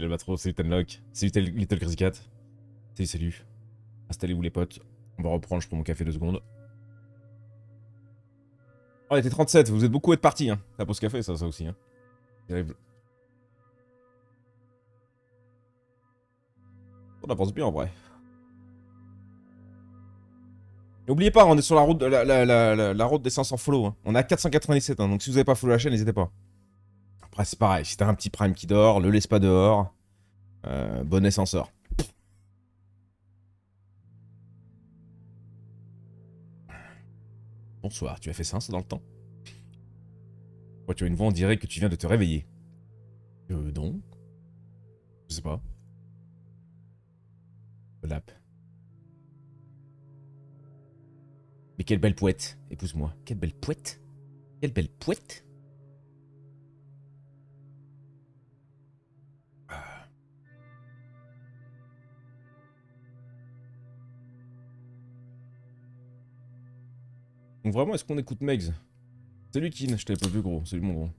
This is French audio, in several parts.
Il va trop, salut Tenlock. Salut Little Crazy Cat. Salut. Installez-vous les potes. On va reprendre, je prends mon café 2 secondes. Oh, il était 37, vous êtes beaucoup à être partis, hein. La pause café, ça aussi, hein. Terrible. On avance bien en vrai. Et oubliez pas, on est sur la route, la route des 500 follow. Hein. On est à 497, hein, donc si vous n'avez pas follow la chaîne, n'hésitez pas. Après, c'est pareil, si t'as un petit prime qui dort, le laisse pas dehors. Bon ascenseur. Bonsoir, tu as fait ça dans le temps? Ouais, tu as une voix, on dirait que tu viens de te réveiller. Non. Je sais pas. Lap. Mais quelle belle pouette. Épouse-moi. Quelle belle pouette. Quelle belle pouette. Donc vraiment, est-ce qu'on écoute Megs? Salut Kin, je t'avais pas vu gros. Salut mon gros.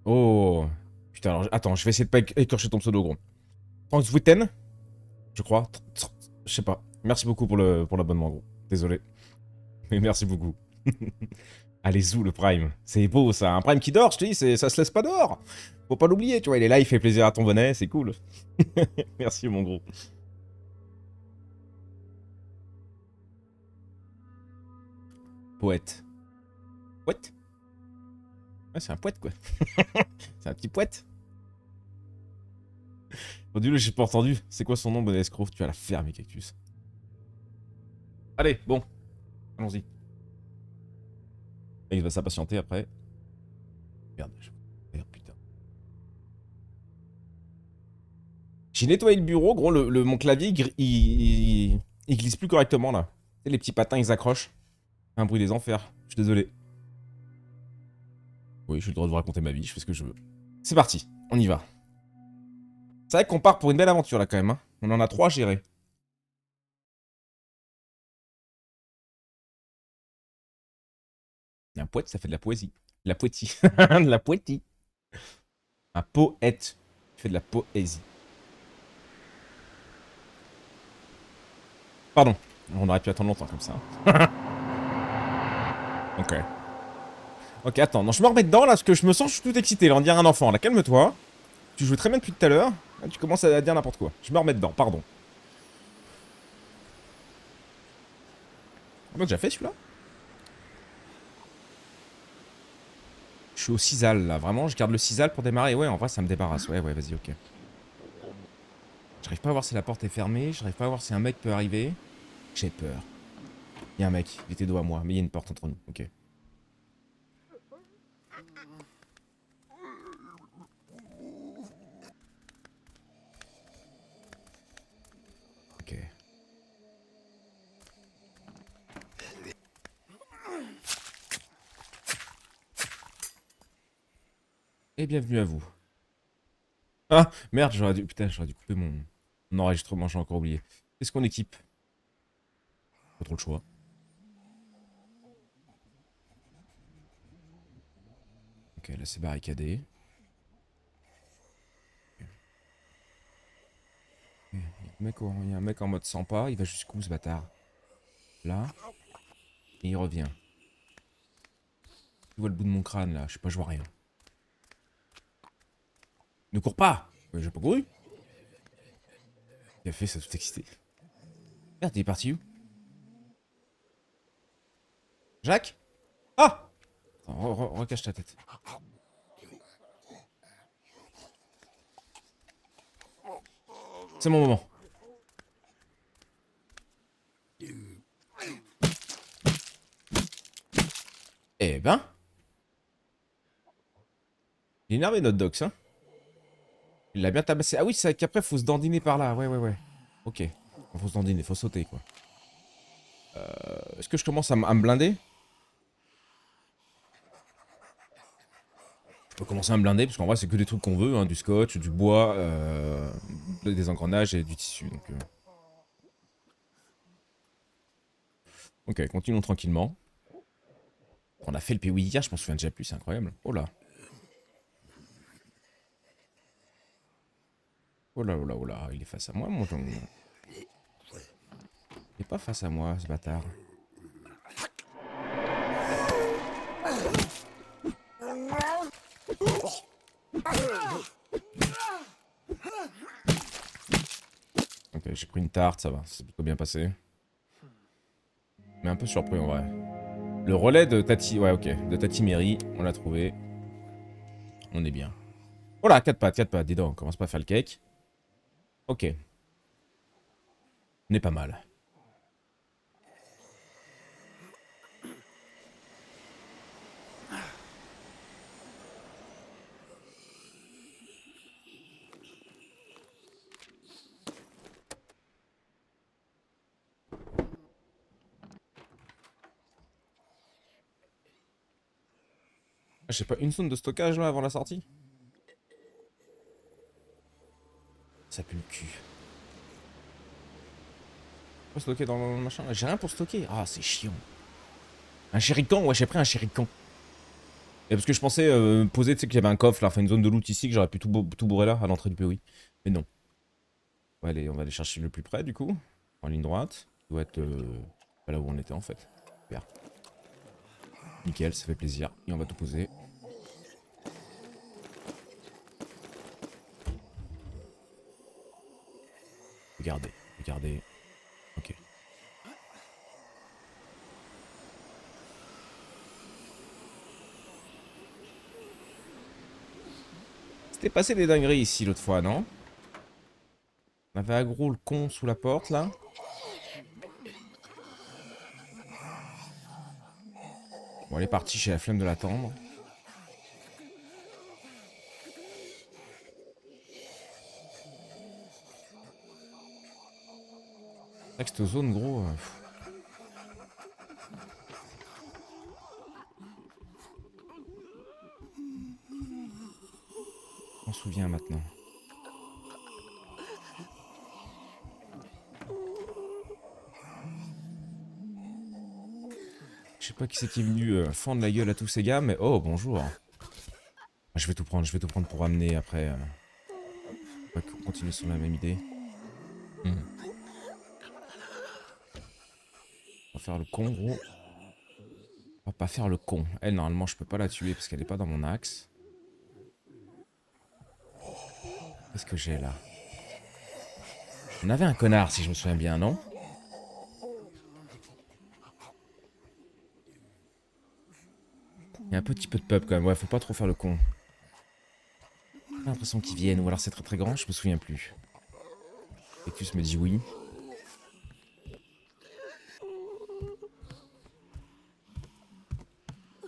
Oh. Putain, alors, attends, je vais essayer de pas écorcher ton pseudo gros. Frank Witten, je crois. Je sais pas. Merci beaucoup pour l'abonnement gros. Désolé. Mais merci beaucoup. Allez, zou le Prime. C'est beau ça. Un Prime qui dort, je te dis, ça se laisse pas dehors. Faut pas l'oublier, tu vois. Il est là, il fait plaisir à ton bonnet, c'est cool. Merci mon gros. Poète. Poète? Ouais, c'est un poète quoi. C'est un petit poète. Oh, dis-le, j'ai pas entendu. C'est quoi son nom, bonnet escroc? Tu vas la fermer, Cactus. Allez, bon. Allons-y. Il va s'impatienter après. Merde, merde, putain. J'ai nettoyé le bureau, gros, mon clavier, il glisse plus correctement, là. Tu sais, les petits patins, ils accrochent. Un bruit des enfers. Je suis désolé. Oui, j'ai le droit de vous raconter ma vie, je fais ce que je veux. C'est parti, on y va. C'est vrai qu'on part pour une belle aventure, là, quand même. Hein. On en a 3 à gérer. Un poète, ça fait de la poésie. De la poétie. De la poétie. Un poète qui fait de la poésie. Pardon. On aurait pu attendre longtemps comme ça. Ok. Ok, attends. Non, je me remets dedans là parce que je me sens tout excité. Là, on dirait un enfant. Là, calme-toi. Tu joues très bien depuis tout à l'heure. Tu commences à dire n'importe quoi. Je me remets dedans, pardon. On a déjà fait celui-là? Je suis au sisal là. Vraiment, je garde le sisal pour démarrer. Ouais, en vrai, ça me débarrasse. Ouais, vas-y, ok. J'arrive pas à voir si la porte est fermée. J'arrive pas à voir si un mec peut arriver. J'ai peur. Il y a un mec. Il était dos à moi. Mais il y a une porte entre nous. Ok. Ok. Et bienvenue à vous. Ah, merde, putain, j'aurais dû couper mon enregistrement, j'ai encore oublié. Qu'est-ce qu'on équipe? Pas trop le choix. Ok, là c'est barricadé. Il y a un mec en mode sans pas, il va jusqu'où ce bâtard? Là. Et il revient. Tu vois le bout de mon crâne là, je sais pas, je vois rien. Ne cours pas! J'ai pas couru. Il a fait ça tout excité. Merde, il est parti où? Jacques? Ah! Recache ta tête. C'est mon moment. Eh ben. Il est énervé notre dox, hein. Il l'a bien tabassé. Ah oui, c'est qu'après, faut se dandiner par là. Ouais. Ok. Faut se dandiner, faut sauter, quoi. Est-ce que je commence à me blinder? Je peux commencer à me blinder, parce qu'en vrai, c'est que des trucs qu'on veut. Hein, du scotch, du bois, des engrenages et du tissu. Donc, ok, continuons tranquillement. On a fait le POI hier, je m'en souviens déjà plus, c'est incroyable. Oh là. Oh là oh là oh là, il est face à moi, mon Jean. Il est pas face à moi, ce bâtard. Ok, j'ai pris une tarte, ça va, c'est plutôt bien passé. Mais un peu surpris en vrai. Le relais de Tati, ouais ok, de Tati Mary, on l'a trouvé. On est bien. Oh là, 4 pattes, dis donc, on commence pas à faire le cake. Ok, on est pas mal. Je sais pas, une zone de stockage là avant la sortie? Ça pue le cul. Pas stocker dans le machin. J'ai rien pour stocker. Ah, c'est chiant. Un shuriken? Ouais, j'ai pris un shuriken. Et parce que je pensais poser, tu sais qu'il y avait un coffre là, enfin une zone de loot ici, que j'aurais pu tout bourrer là, à l'entrée du POI. Mais non. On va aller chercher le plus près du coup. En ligne droite. Il doit être pas là où on était en fait. Super. Nickel, ça fait plaisir. Et on va tout poser. Regardez, regardez. Ok. C'était passé des dingueries ici l'autre fois, non? On avait aggro le con sous la porte là. Bon, elle est partie, j'ai la flemme de l'attendre. C'est vrai que cette zone, gros. On s'en souvient maintenant. Je sais pas qui c'est qui est venu fendre la gueule à tous ces gars, mais oh, bonjour. Je vais tout prendre pour ramener après. On va continuer sur la même idée. Hmm. On va faire le con, gros. On va pas faire le con. Elle, normalement, je peux pas la tuer parce qu'elle est pas dans mon axe. Qu'est-ce que j'ai là? On avait un connard, si je me souviens bien, non? Il y a un petit peu de pub quand même. Ouais, faut pas trop faire le con. J'ai l'impression qu'ils viennent, ou alors c'est très très grand, je me souviens plus. Ecus me dit oui.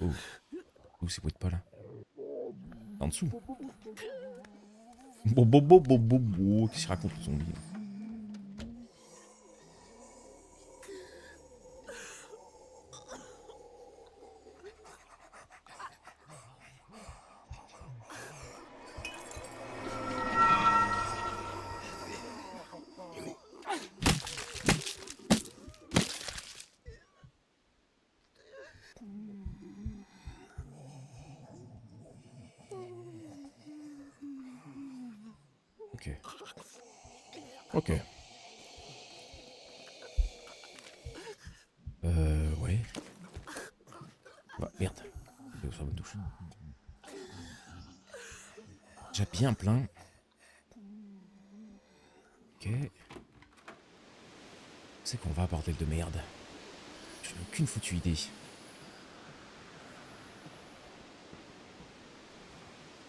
Oh, où c'est pas là? En dessous. Qu'est-ce qu'il raconte le zombie? Ok. Ok. Ouais. Bah, merde. J'ai sur la bonne touche. Déjà bien plein. Ok. C'est qu'on va, bordel de merde. Je n'ai aucune foutue idée.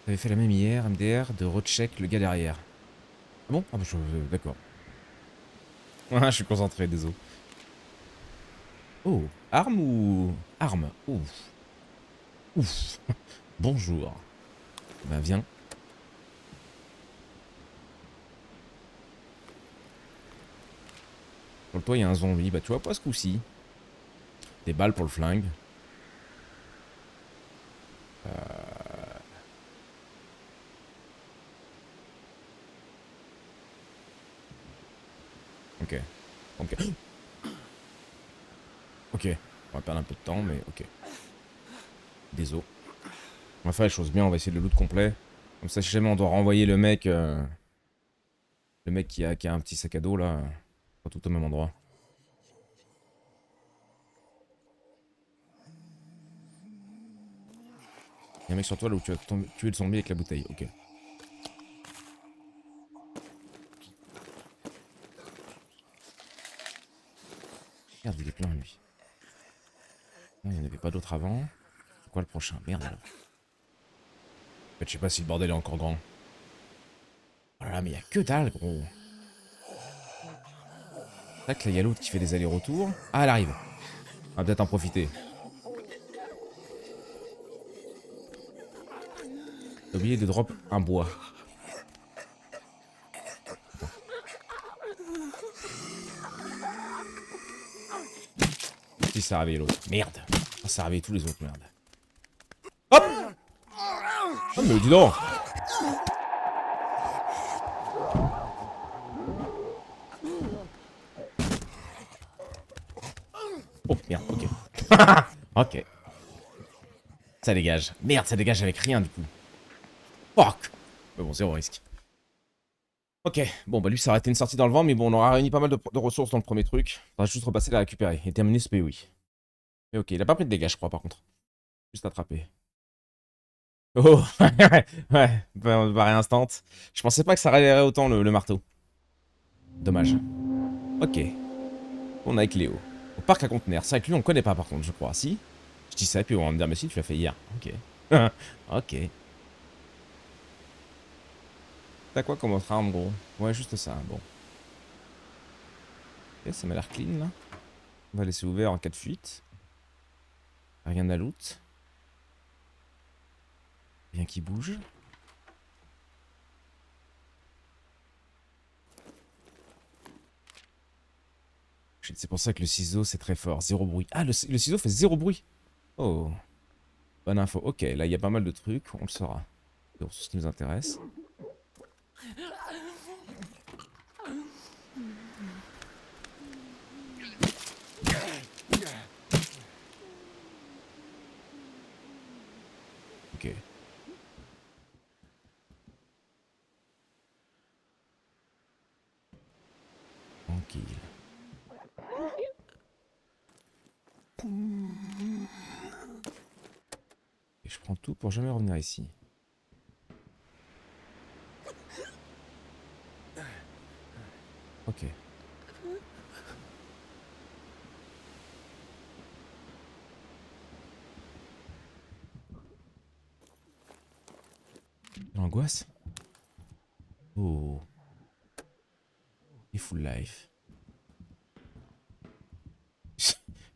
J'avais fait la même hier, MDR, de recheck le gars derrière. Ah bon? Ah bah d'accord. Ah, je suis concentré, désolé. Oh, arme ou... Arme. Ouf. Ouf. Bonjour. Bah viens. Sur le toit, il y a un zombie. Bah tu vois pas ce coup-ci. Des balles pour le flingue. Ok. Ok. Ok. On va perdre un peu de temps, mais ok. Désolé. On va faire les choses bien, on va essayer de le loot complet. Comme ça, si jamais on doit renvoyer le mec... Le mec qui a un petit sac à dos là, pas tout au même endroit. Il y a un mec sur toi là où tu vas tuer le zombie avec la bouteille, ok. Merde, il est plein lui. Non, il n'y en avait pas d'autres avant. C'est quoi le prochain? Merde alors. En fait, je sais pas si le bordel est encore grand. Oh là là, mais il y a que dalle, gros. Tac, là, il y a l'autre qui fait des allers-retours. Ah, elle arrive. On va peut-être en profiter. J'ai oublié de drop un bois. Attends. Si ça a réveillé l'autre. Merde. Ah, ça a réveillé tous les autres, merde. Hop. Oh, mais dis donc. Oh, merde, ok. Ok. Ça dégage. Merde, ça dégage avec rien, du coup. Fuck. Mais bon, zéro risque. Ok, bon, bah lui, ça aurait été une sortie dans le vent, mais bon, on aura réuni pas mal de ressources dans le premier truc. Faudra juste repasser la récupérer et terminer ce POI. Mais ok, il a pas pris de dégâts, je crois, par contre. Juste attrapé. Oh, ouais, barré instant. Je pensais pas que ça râlerait autant le marteau. Dommage. Ok, on est avec Léo. Au parc à conteneurs. C'est vrai que lui, on connaît pas, par contre, je crois. Si? Je dis ça, et puis on va me dire, mais si, tu l'as fait hier. Ok. Ok. T'as quoi comme autre arme, gros? Ouais, juste ça, bon. Ok, ça m'a l'air clean, là. On va laisser ouvert en cas de fuite. Rien à loot. Rien qui bouge. C'est pour ça que le ciseau, c'est très fort. Zéro bruit. Ah, le ciseau fait zéro bruit. Oh. Bonne info. Ok, là, il y a pas mal de trucs. On le saura. Des ressources qui nous intéressent. Ok. Tranquille. Et je prends tout pour jamais revenir ici. Ok. L'angoisse. Oh. Et full life.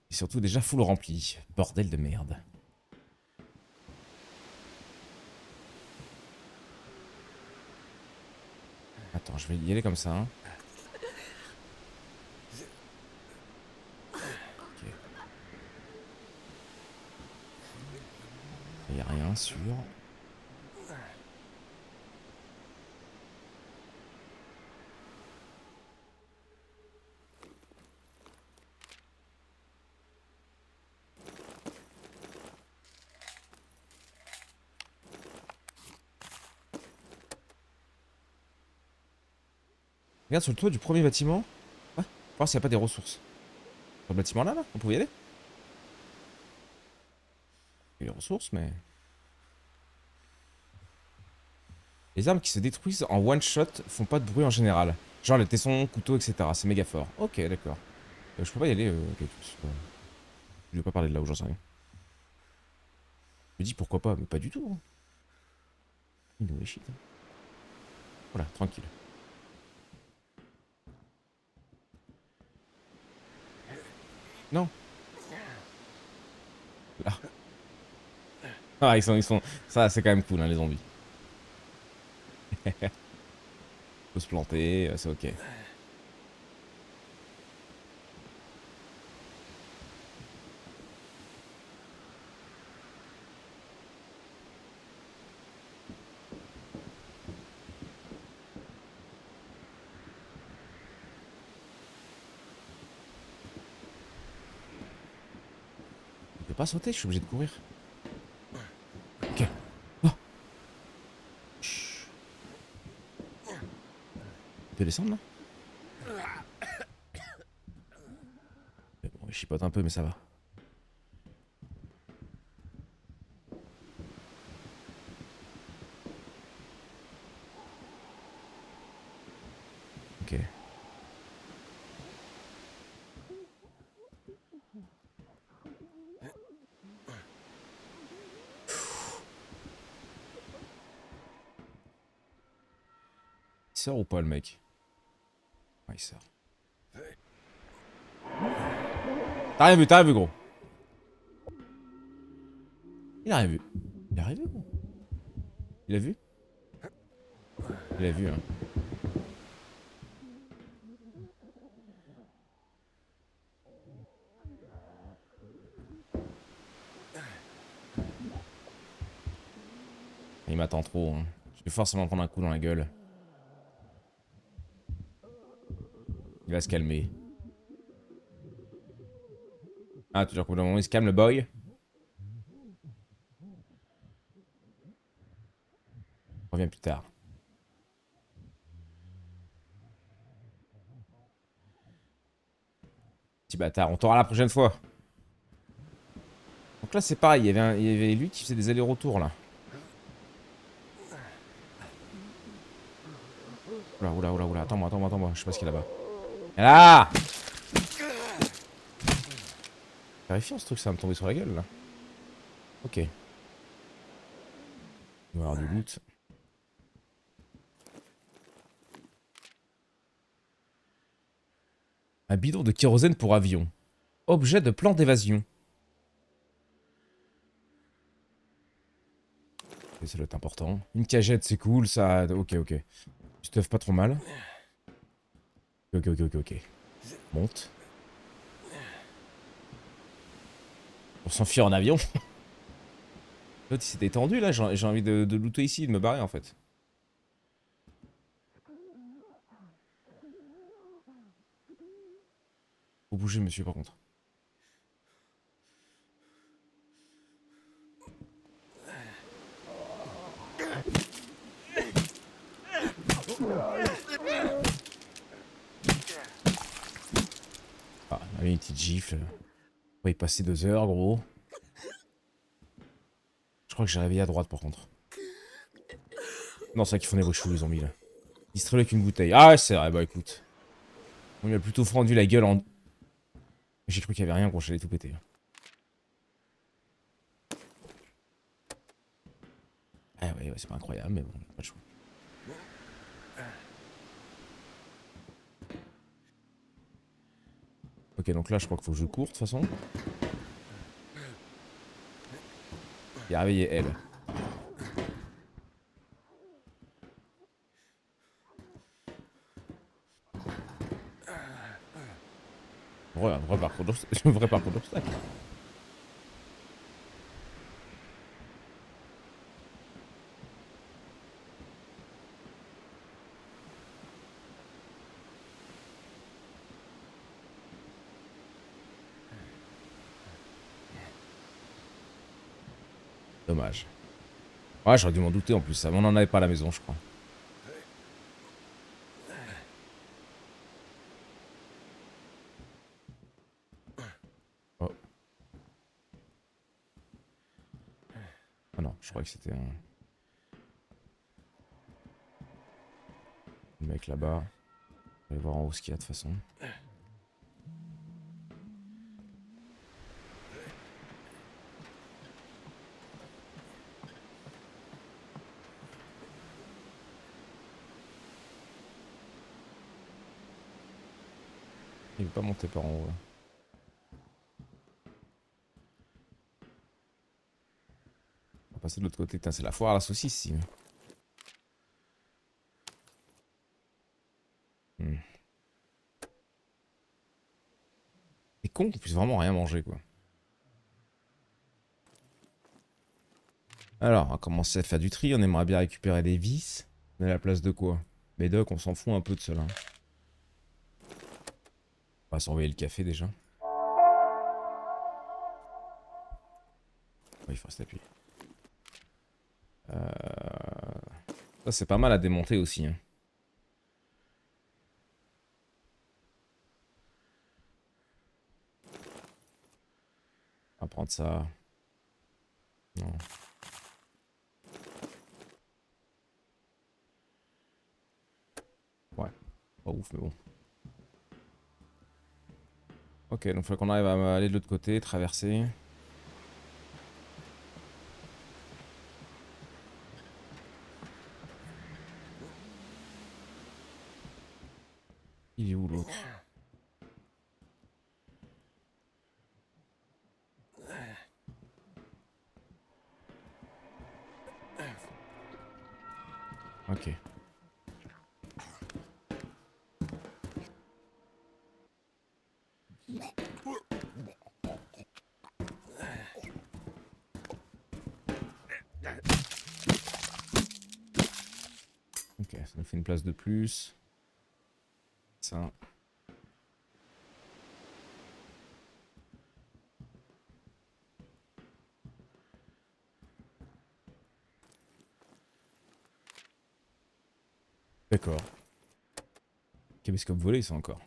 Et surtout déjà full rempli. Bordel de merde. Attends, je vais y aller comme ça. Hein. Ok. Il n'y a rien sûr. Regarde sur le toit du premier bâtiment. Ouais. Voir s'il n'y a pas des ressources. Sur le bâtiment là, on pouvait y aller. Il y a des ressources, mais. Les armes qui se détruisent en one shot font pas de bruit en général. Genre les tessons, couteaux, etc. C'est méga fort. Ok, d'accord. Je peux pas y aller. Ok, je vais pas parler de là où j'en sais rien. Je me dis pourquoi pas, mais pas du tout. Hein. Il nous shit. Hein. Voilà, tranquille. Non. Là. Ah, ils sont. Ça, c'est quand même cool, hein, les zombies. Faut se planter, c'est ok. Je peux pas sauter, je suis obligé de courir. Ok. Oh. peux descendre là? Bon, il chipote un peu, mais ça va. Ok. Il sort ou pas le mec? Ouais, il sort. T'as rien vu gros. Il a rien vu. Il a rien vu gros. Il a vu? Il a vu hein. Il m'attend trop hein. Je vais forcément prendre un coup dans la gueule. Il va se calmer. Ah, tu veux dire qu'au bout d'un moment il se calme le boy? Reviens plus tard. Petit bâtard, on t'aura la prochaine fois. Donc là c'est pareil, il y avait lui qui faisait des allers-retours là. Oula, attends-moi, je sais pas ce qu'il y a là-bas. Et là! Terrifiant ce truc, ça va me tomber sur la gueule là. Ok. Il va y avoir du loot. Un bidon de kérosène pour avion. Objet de plan d'évasion. Et ça doit être important. Une cagette, c'est cool, ça. Ok. Stuff pas trop mal. Ok. Monte. Pour s'enfuir en avion. L'autre il s'était étendu là, j'ai envie de looter ici, de me barrer en fait. Faut bouger monsieur par contre. Ah, il a mis une petite gifle. On va y passer 2 heures gros. Je crois que j'ai réveillé à droite par contre. Non, c'est vrai qu'ils font des bruits chelous les zombies là. Distribue avec une bouteille. Ah ouais, c'est vrai, bah écoute. On lui a plutôt fendu la gueule en... J'ai cru qu'il y avait rien quand j'allais tout péter. Ah ouais, c'est pas incroyable, mais bon, pas de choix. Ok, donc là, je crois qu'il faut que je cours de toute façon. Il a réveillé elle. Ouais, un vrai parcours d'obstacle. Dommage. Ouais, j'aurais dû m'en douter en plus, ça. On en avait pas à la maison, je crois. Oh. Ah non, je crois que c'était un mec là-bas. On va aller voir en haut ce qu'il y a de toute façon. Il veut pas monter par en haut là. On va passer de l'autre côté. Putain, c'est la foire à la saucisse ici. Hmm. C'est con qu'on puisse vraiment rien manger quoi. Alors, on va commencer à faire du tri. On aimerait bien récupérer des vis. On est à la place de quoi? Médoc, on s'en fout un peu de cela. On va surveiller le café déjà. Ouais, il faut rester appuyé. Ça, c'est pas mal à démonter aussi. Hein. On va prendre ça. Non. Ouais. Pas ouf, mais bon. Ok, donc il faut qu'on arrive à aller de l'autre côté, traverser. Il est où l'autre? Ok. Ok, ça nous fait une place de plus. Ça. D'accord. Caméscope volé, ça encore.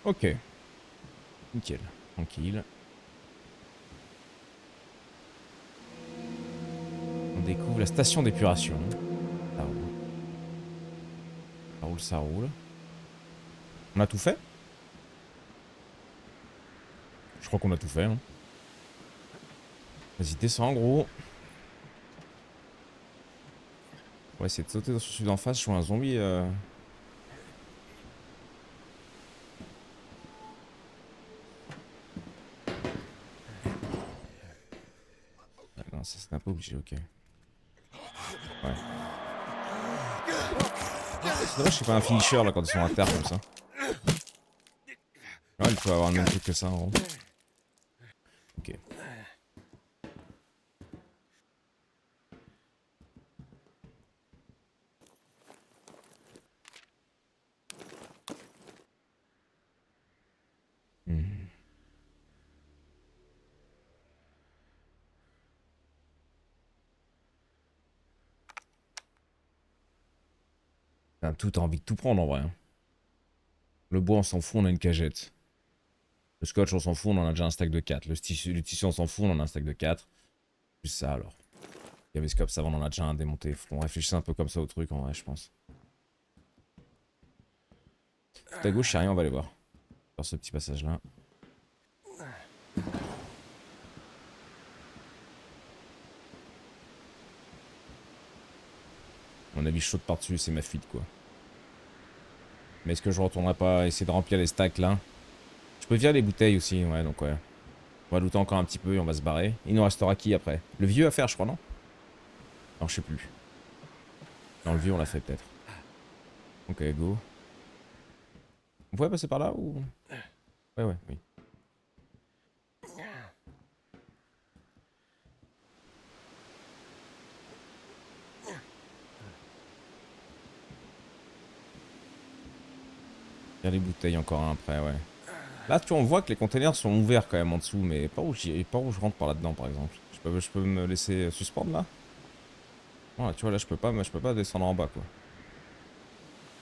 Ok. Nickel. Tranquille. On découvre la station d'épuration. Ça roule. Ça roule, ça roule. On a tout fait? Je crois qu'on a tout fait. Hein. Vas-y, descends, gros. On va essayer de sauter sur celui d'en face. Je vois un zombie. Ah, non, ça c'est un peu obligé, ok. Ouais. C'est dommage, c'est pas un finisher là quand ils sont à terre comme ça. Ouais, il peut avoir le même truc que ça en gros. Ok. Hmm. T'as tout envie de tout prendre en vrai. Hein. Le bois on s'en fout, on a une cagette. Le scotch on s'en fout, on en a déjà un stack de 4. Le tissu on s'en fout, on en a un stack de 4. Plus ça alors. Caméscope, ça va, on en a déjà un démonté. Faut qu'on réfléchisse un peu comme ça au truc en vrai, je pense. Tout à gauche, y'a rien, on va aller voir. Faire ce petit passage là. À mon avis, je saute par-dessus, c'est ma fuite quoi. Mais est-ce que je retournerai pas essayer de remplir les stacks là? Je peux virer les bouteilles aussi, ouais, donc ouais. On va looter encore un petit peu et on va se barrer. Il nous restera qui après? Le vieux à faire, je crois, non? Non, je sais plus. Non, le vieux, on l'a fait peut-être. Ok, go. On pouvait passer par là ou. Ouais, ouais, oui. Il y a les bouteilles encore un après, ouais. Là, tu vois, on voit que les containers sont ouverts quand même en dessous, mais pas où je rentre par là-dedans, par exemple. Je peux me laisser suspendre là? Voilà, tu vois, là, je peux pas descendre en bas, quoi.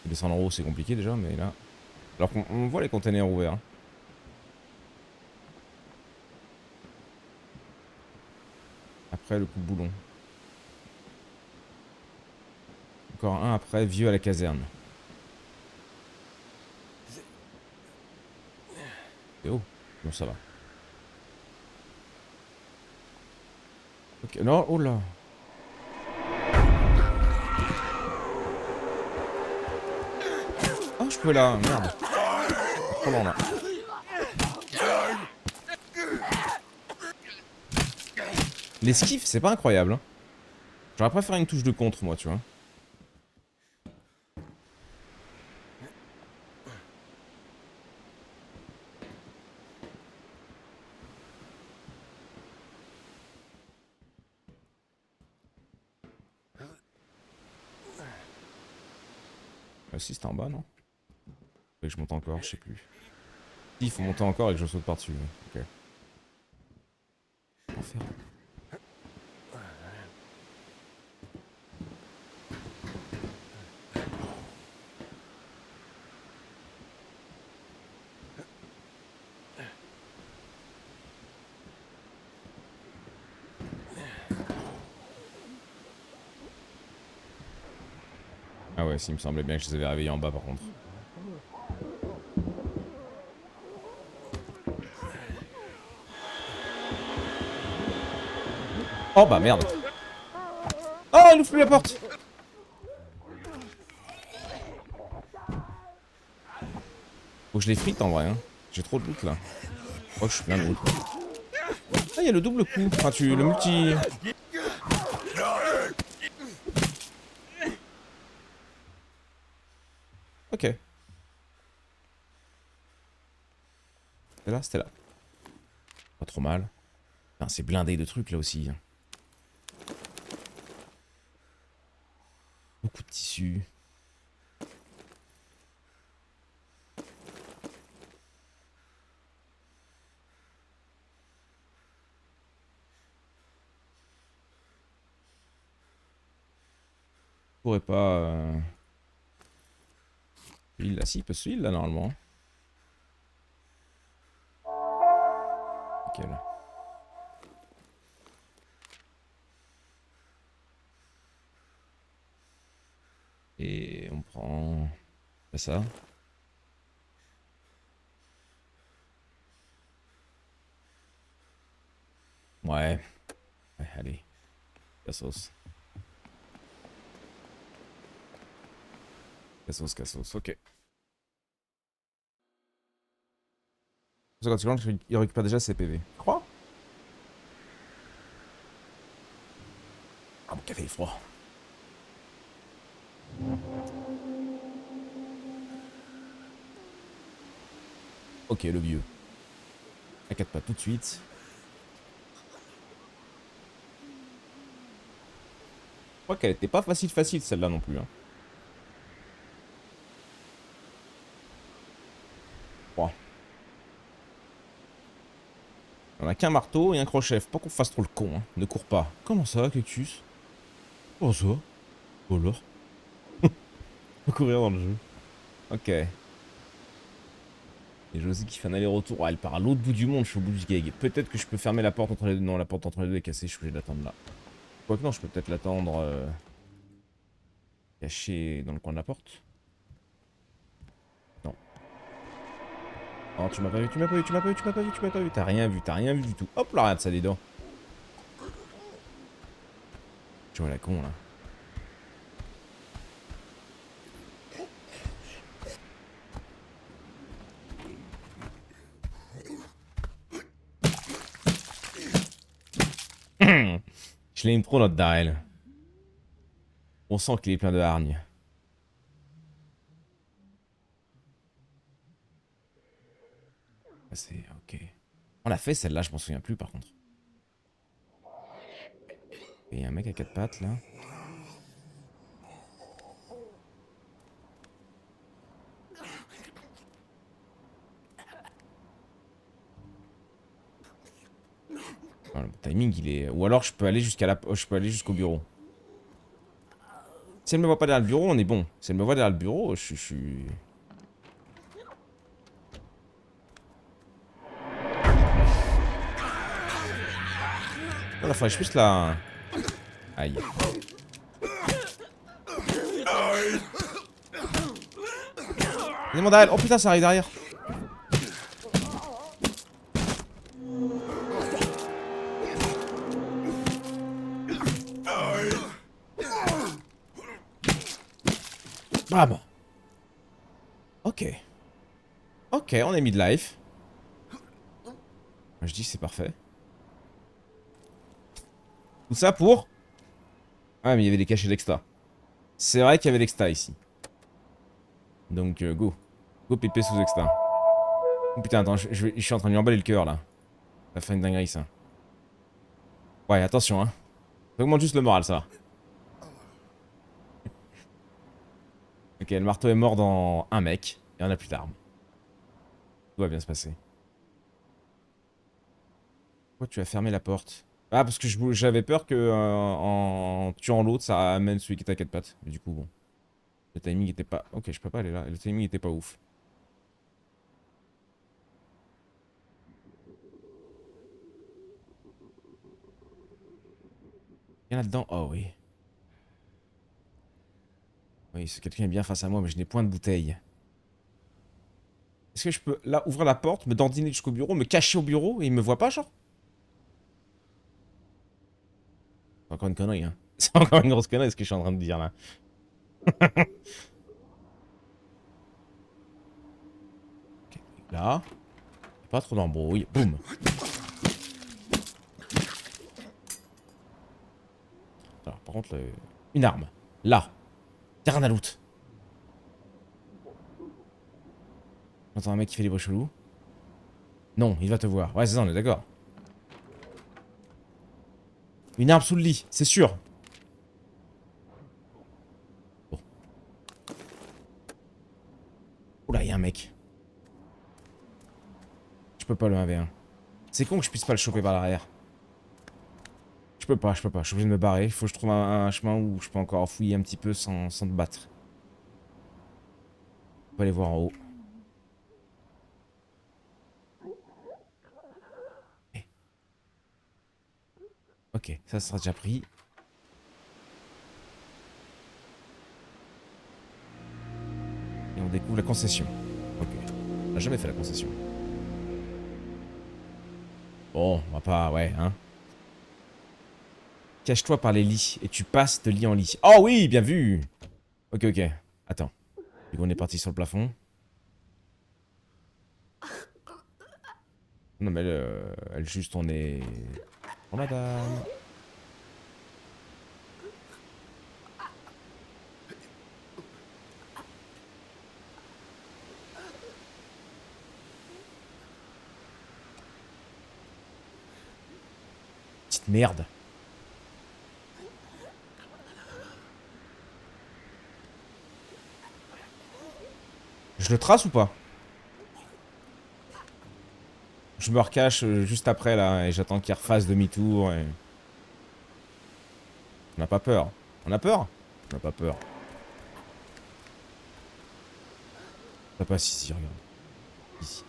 Descendre en haut, c'est compliqué déjà, mais là. Alors qu'on voit les containers ouverts. Hein. Après, le coup de boulon. Encore un après, vieux à la caserne. C'est haut. Bon, ça va. Ok, non, oh là. Ah, je peux là, merde. Trop lent là. L'esquive, c'est pas incroyable. Hein. J'aurais préféré une touche de contre, moi, tu vois. Si, c'était en bas, non? Faut que je monte encore, je sais plus. Il faut monter encore et que je saute par-dessus. Ok. Enfer. Ah ouais, s'il me semblait bien que je les avais réveillés en bas par contre. Oh bah merde. Oh, il ouvre plus la porte. Faut que je les frite en vrai. Hein. J'ai trop de loot là. Oh, je suis plein de loot. Ah, il y a le double coup. Enfin, le multi. Ok. C'était là. Pas trop mal. Putain, c'est blindé de trucs là aussi. Hein. Beaucoup de tissus. Je pourrais pas. Il là, si, il peut se heal là normalement. Nickel. Et on prend. Ça. Ouais. Ouais, allez. Cassos. Cassos, ok. Parce que quand tu lances, il récupère déjà ses PV. Tu crois? Ah, mon café est froid. Ok, le vieux. T'inquiète pas tout de suite. Je crois qu'elle était pas facile celle-là non plus. Hein. Oh. On a qu'un marteau et un crochet. Faut pas qu'on fasse trop le con. Hein. Ne cours pas. Comment ça, Cactus? Comment ça? Oh là. Faut courir dans le jeu. Ok. Et Josie qui fait un aller-retour. Ouais, elle part à l'autre bout du monde. Je suis au bout du gag. Peut-être que je peux fermer la porte entre les deux. Non, la porte entre les deux est cassée. Je suis obligé d'attendre là. Quoique non, je peux peut-être l'attendre caché dans le coin de la porte. Non. Oh, tu m'as pas vu, tu m'as pas vu, tu m'as pas vu, tu m'as pas vu, tu m'as pas vu. T'as rien vu du tout. Hop là, regarde ça, des dents. Tu vois la con là. Je l'aime trop notre Darrell. On sent qu'il est plein de hargne. Ah, c'est ok. On l'a fait celle-là, je m'en souviens plus par contre. Il y a un mec à quatre pattes là. Oh, le timing il est. Ou alors je peux aller jusqu'à la. Je peux aller jusqu'au bureau. Si elle me voit pas derrière le bureau, on est bon. Si elle me voit derrière le bureau, je suis. Oh, la faudrait que je puisse la. Aïe. Demande à elle. Oh putain, ça arrive derrière. Bam. Ok. Ok, on est mid-life. Je dis c'est parfait. Tout ça pour... Ah mais il y avait des cachets d'exta. C'est vrai qu'il y avait l'exta ici. Donc go. Go pépé sous exta. Oh putain attends, je suis en train de lui emballer le cœur là. Ça fait une dinguerie ça. Ouais attention hein. Ça augmente juste le moral ça va. Ok le marteau est mort dans un mec. Et on a plus d'armes. Tout va bien se passer. Pourquoi tu as fermé la porte? Ah, parce que j'avais peur que en tuant l'autre, ça amène celui qui est à quatre pattes. Mais du coup, bon. Le timing était pas... Ok, je peux pas aller là. Le timing était pas ouf. Il y en a là-dedans. Oh oui. Oui, quelqu'un est bien face à moi, mais je n'ai point de bouteille. Est-ce que je peux, là, ouvrir la porte, me dandiner jusqu'au bureau, me cacher au bureau et il me voit pas, genre? C'est encore une connerie, hein. C'est encore une grosse connerie ce que je suis en train de dire, là. Ok, là. Pas trop d'embrouille. Boum. Alors, par contre, une arme. Là. Terrain à loot. J'entends un mec qui fait des bruits chelous. Non, il va te voir. Ouais, c'est ça, on est d'accord. Une arme sous le lit, c'est sûr. Bon. Oula, il y a un mec. Je peux pas le 1v1. C'est con que je puisse pas le choper par l'arrière. Je peux pas. Je suis obligé de me barrer. Il faut que je trouve un chemin où je peux encore fouiller un petit peu sans te battre. On va aller voir en haut. Eh, ok, ça sera déjà pris. Et on découvre la concession. Ok. On n'a jamais fait la concession. Bon, on va pas... Ouais, hein. Cache-toi par les lits et tu passes de lit en lit. Oh oui, bien vu. Ok, ok. Attends. Et on est parti sur le plafond. Non mais elle juste on est... Oh madame. Petite merde. Je le trace ou pas? Je me recache juste après là et j'attends qu'il refasse demi-tour et... On n'a pas peur. On a peur? On n'a pas peur. Ça passe ici, regarde. Ici.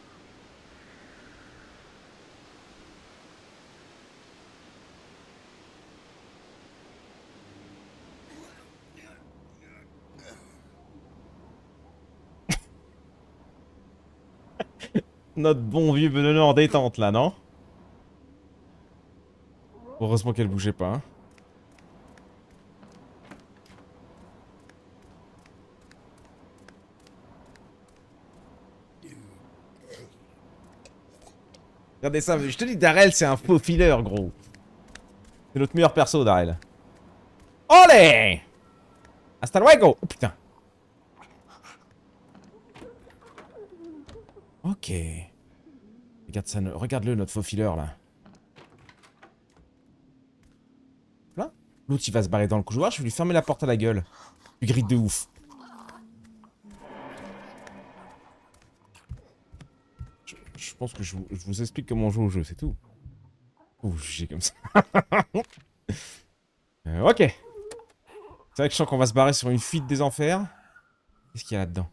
Notre bon vieux Benoît en détente là, non? Heureusement qu'elle bougeait pas. Hein. Regardez ça, je te dis, Darrell, c'est un faux filler, gros. C'est notre meilleur perso, Darrell. Olé! Hasta luego! Oh putain. Ok. Regarde ça, regarde-le, notre faux filler, là. Là. L'autre, il va se barrer dans le couloir, je vais lui fermer la porte à la gueule. Tu grites de ouf. Je pense que je vous explique comment jouer au jeu, c'est tout. Ouh, j'ai comme ça. Ok. C'est vrai que je sens qu'on va se barrer sur une fuite des enfers. Qu'est-ce qu'il y a là-dedans?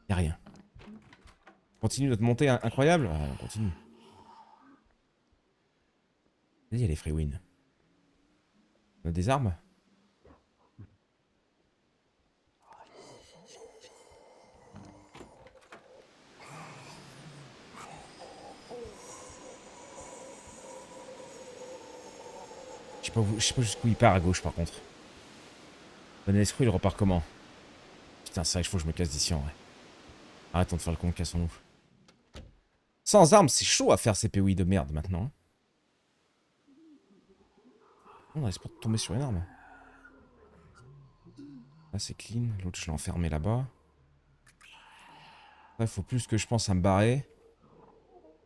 Y'a rien. On continue notre montée incroyable? Ouais, on continue. Vas-y, allez, free win. On a des armes? Je sais pas jusqu'où il part à gauche par contre. Bon esprit, il repart comment? Putain, c'est vrai qu'il faut que je me casse d'ici en vrai. Arrêtons de faire le con, cassons-nous. Sans armes, c'est chaud à faire ces POI de merde maintenant. On risque pas de tomber sur une arme. Là, c'est clean. L'autre, je l'ai enfermé là-bas. Là, il faut plus que je pense à me barrer.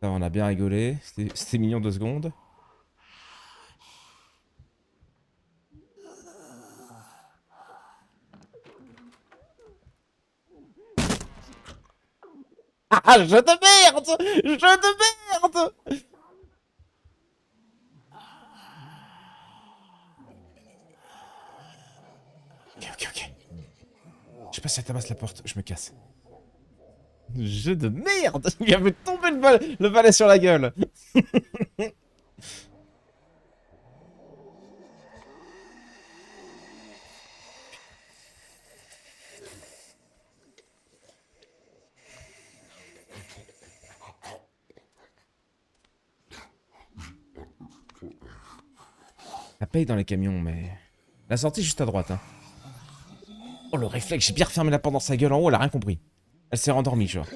Là, on a bien rigolé. C'était mignon 2 secondes. Jeu de merde! Jeu de merde! Ok, ok, ok. Je sais pas si ça tabasse la porte, je me casse. Jeu de merde! Il avait tombé le balai sur la gueule! La paye dans les camions, mais... La sortie juste à droite, hein. Oh, le réflexe, j'ai bien refermé la porte dans sa gueule en haut, elle a rien compris. Elle s'est rendormie, genre.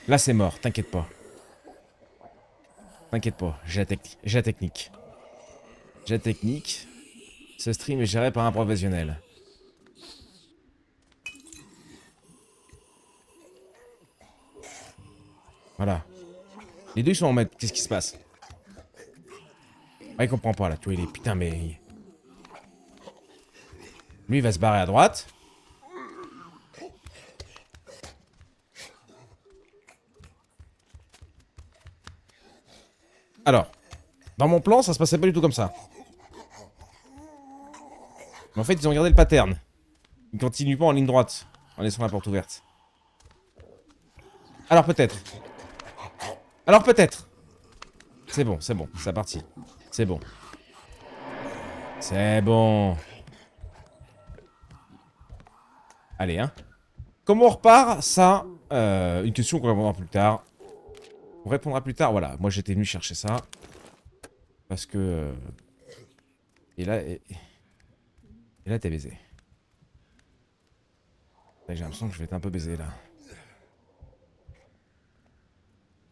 Là, c'est mort, t'inquiète pas. T'inquiète pas, j'ai la technique. J'ai la technique. J'ai la technique. Ce stream est géré par un professionnel. Voilà. Les deux, ils sont en mode, qu'est-ce qui se passe? Ah, il comprend pas, là, tu vois, il est... Putain, mais... Lui, il va se barrer à droite. Alors, dans mon plan, ça se passait pas du tout comme ça. Mais en fait, ils ont gardé le pattern. Ils continuent pas en ligne droite, en laissant la porte ouverte. Alors peut-être. Alors peut-être. C'est bon, c'est parti. C'est bon. C'est bon. Allez, hein. Comment on repart? Ça, une question qu'on répondra plus tard. On répondra plus tard, voilà. Moi, j'étais venu chercher ça. Parce que... Et là... Et là, t'es baisé. J'ai l'impression que je vais être un peu baisé, là.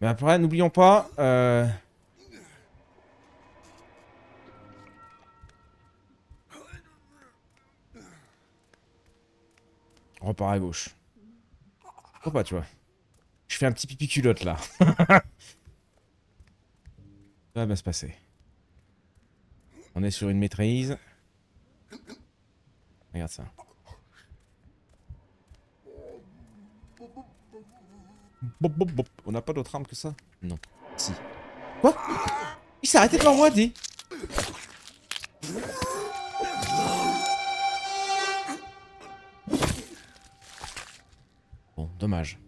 Mais après, n'oublions pas... On repart à gauche. Pourquoi pas, tu vois. Je fais un petit pipi culotte, là. Ça va bien se passer. On est sur une maîtrise. Regarde ça. Bop, bop, bop. On n'a pas d'autre arme que ça? Non. Si. Quoi? Il s'est arrêté devant moi, dis. Bon, dommage.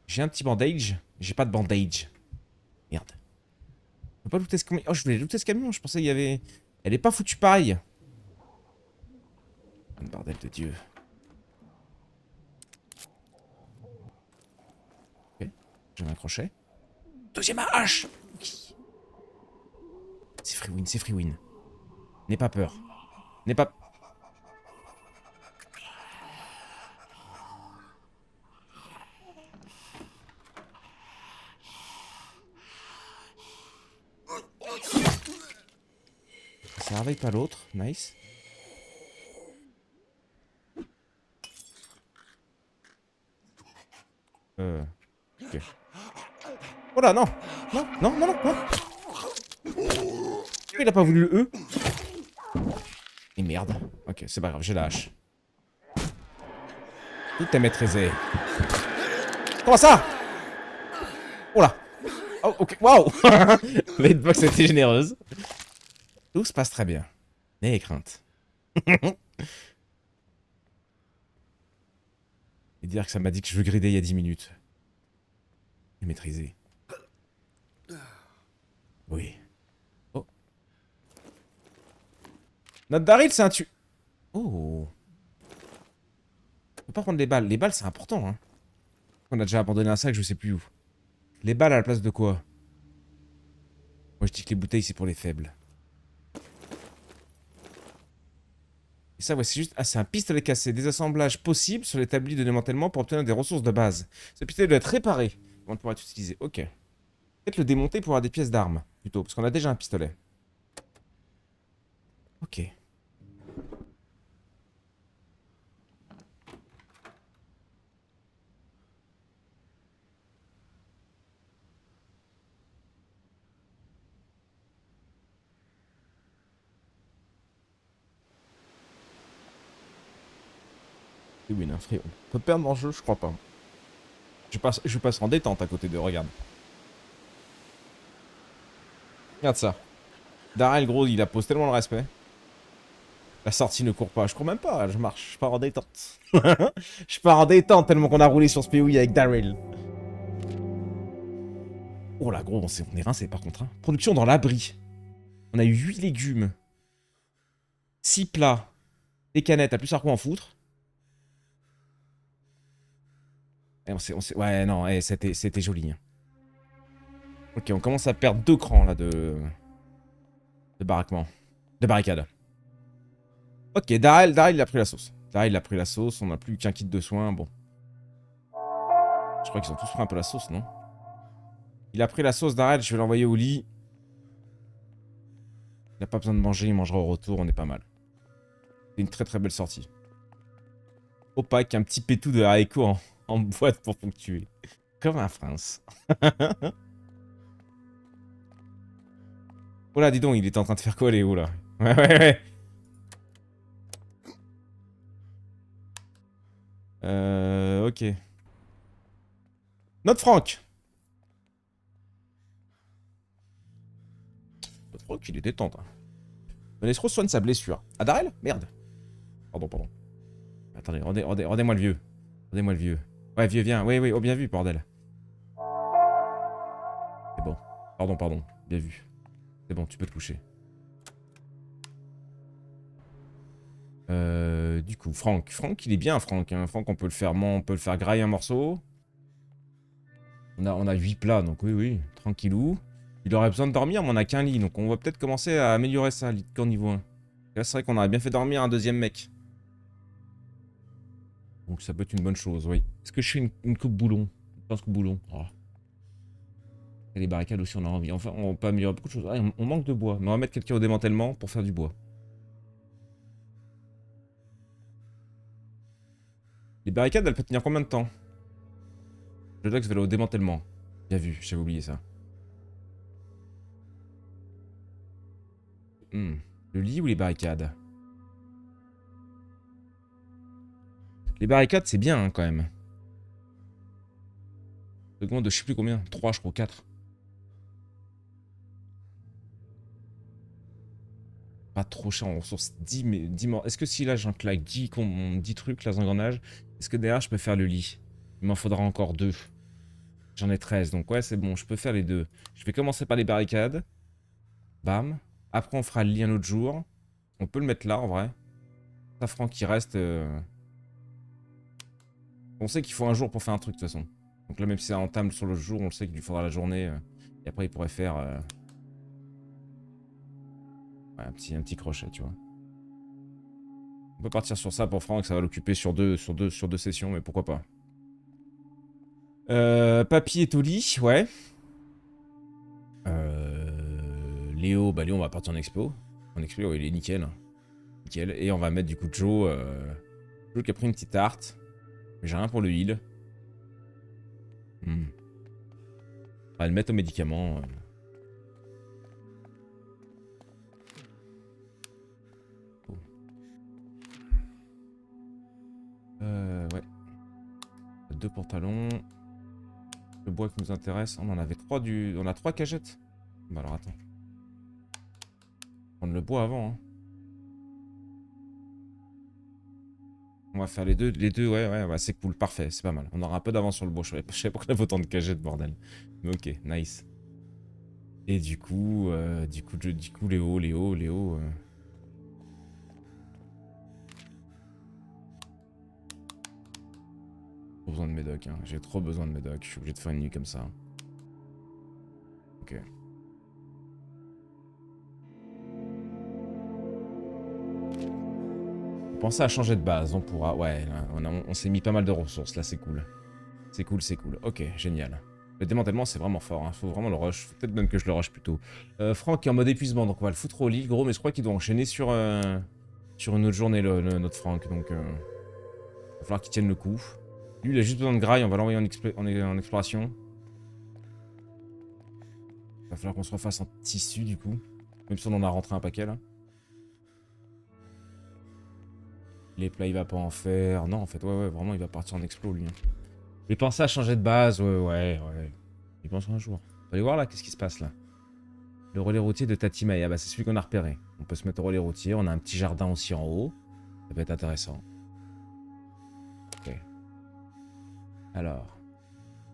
J'ai un petit bandage. J'ai pas de bandage. Merde. Je peux pas looter ce camion. Oh, je voulais looter ce camion. Je pensais qu'il y avait... Elle est pas foutue pareil. Bordel de Dieu. Ok. J'ai un crochet. Deuxième hache. Oui. C'est free win, c'est free win. N'aie pas peur. N'aie pas... Ça réveille pas l'autre. Nice. Ok. Oh là, non. Non, non, non, non, non. Il a pas voulu le E. Et merde. Ok, c'est pas grave, j'ai la hache. Tout est maîtrisé. Comment ça? Oh là. Oh, ok, waouh. La hitbox était généreuse. Tout se passe très bien. N'ayez crainte. Et dire que ça m'a dit que je veux grider il y a 10 minutes. Et maîtriser. Oui. Oh. Notre Daryl, c'est un tu... Oh. Faut pas prendre les balles. Les balles, c'est important, hein. On a déjà abandonné un sac, je sais plus où. Les balles à la place de quoi? Moi, je dis que les bouteilles, c'est pour les faibles. Et ça, ouais, c'est juste... Ah, c'est un pistolet cassé. Désassemblage possible sur l'établi de démantèlement pour obtenir des ressources de base. Ce pistolet doit être réparé avant de pouvoir être utilisé. Ok. Peut-être le démonter pour avoir des pièces d'armes, plutôt. Parce qu'on a déjà un pistolet. Ok. C'est win, hein, frérot. On peut perdre dans le jeu, je crois pas. Je passe en détente à côté de, regarde. Regarde ça. Darrell, gros, il a posé tellement le respect. La sortie ne court pas. Je cours même pas, je marche. Je pars en détente. Je pars en détente tellement qu'on a roulé sur ce POI avec Darrell. Oh là, gros, on est rincé par contre. Hein. Production dans l'abri. On a eu 8 légumes. 6 plats. Des canettes, t'as plus à quoi en foutre. Et ouais, non, c'était joli. Hein. Ok, on commence à perdre 2 crans là de baraquement. De barricade. Ok, Darrell, il a pris la sauce. Darrell, il a pris la sauce, on n'a plus qu'un kit de soins, bon. Je crois qu'ils ont tous pris un peu la sauce, non? Il a pris la sauce Darrell, je vais l'envoyer au lit. Il n'a pas besoin de manger, il mangera au retour, on est pas mal. C'est une très très belle sortie. Opaque, un petit pétou de haricot en boîte pour ponctuer. Comme un prince. Oh là, dis donc, il était en train de faire quoi, Léo, là? Ouais, ouais, ouais. Ok. Notre Franck. Notre Franck, il est détente. Hein. Menesro soigne sa blessure. Ah, Darrell? Merde. Pardon, pardon. Attendez, rendez-moi le vieux. Rendez-moi le vieux. Ouais, vieux, viens. Oui, oui, oh, bien vu, bordel. C'est bon. Pardon, pardon. Bien vu. C'est bon, tu peux te coucher. Du coup, Franck. Franck, il est bien, Franck. Hein. Franck, on peut le faire grailler un morceau. On a 8 plats, donc oui, oui. Tranquillou. Il aurait besoin de dormir, mais on a qu'un lit. Donc on va peut-être commencer à améliorer ça, lit de camp niveau 1. Là, c'est vrai qu'on aurait bien fait dormir un deuxième mec. Donc ça peut être une bonne chose, oui. Est-ce que je fais une coupe boulon? Je pense que boulon. Oh. Et les barricades aussi, on a envie. Enfin, on peut améliorer beaucoup de choses. Ah, on manque de bois. Mais on va mettre quelqu'un au démantèlement pour faire du bois. Les barricades, elles peuvent tenir combien de temps? Le Dox va aller au démantèlement. Bien vu, j'avais oublié ça. Le lit ou les barricades? Les barricades, c'est bien hein, quand même. Seconde de je sais plus combien. 3, je crois, 4. Pas trop cher, on ressource 10, mais 10 morts. Est-ce que si là j'en claque 10, 10 trucs, là, engrenages, est-ce que derrière je peux faire le lit? Il m'en faudra encore 2. J'en ai 13, donc ouais, c'est bon, je peux faire les deux. Je vais commencer par les barricades. Bam. Après, on fera le lit un autre jour. On peut le mettre là, en vrai. Safran qui reste... On sait qu'il faut un jour pour faire un truc, de toute façon. Donc là, même si ça entame sur le jour, on le sait qu'il lui faudra la journée. Et après, il pourrait faire... ouais, un petit crochet, tu vois. On peut partir sur ça pour Franck, ça va l'occuper sur deux sessions, mais pourquoi pas. Papy est au lit, ouais. Léo, bah Léo, on va partir en expo. En expo, il est nickel. Nickel. Et on va mettre du coup Joe. Joe qui a pris une petite tarte. Mais j'ai rien pour le heal. On va le mettre au médicament. Ouais. 2 pantalons. Le bois qui nous intéresse. On en avait 3 du. On a 3 cagettes. Bah alors attends. Prendre le bois avant. Hein. On va faire les deux, ouais, c'est cool, parfait, c'est pas mal. On aura un peu d'avance sur le bois. Je savais pas qu'on avait autant de cagettes, bordel. Mais ok, nice. Et du coup, Léo. Trop besoin de médoc, hein. J'ai trop besoin de médoc. Je suis obligé de faire une nuit comme ça. Ok. Pensez à changer de base, on pourra. Ouais, là, on s'est mis pas mal de ressources, là, c'est cool. C'est cool, c'est cool. Ok, génial. Le démantèlement, c'est vraiment fort, hein. Faut vraiment le rush. Faut peut-être même que je le rush plutôt. Franck est en mode épuisement, donc on va le foutre au lit, gros, mais je crois qu'il doit enchaîner sur une autre journée, notre Franck, donc va falloir qu'il tienne le coup. Lui, il a juste besoin de graille, on va l'envoyer en exploration. Va falloir qu'on se refasse en tissu, du coup. Même si on en a rentré un paquet, là. Les plats, il va pas en faire. Non, en fait, ouais, vraiment, il va partir en explo, lui. Il pensait à changer de base, ouais. Il pense un jour. On va aller voir, là, qu'est-ce qui se passe, là. Le relais routier de Tatimae. Ah bah, c'est celui qu'on a repéré. On peut se mettre au relais routier. On a un petit jardin aussi en haut. Ça peut être intéressant. Ok. Alors.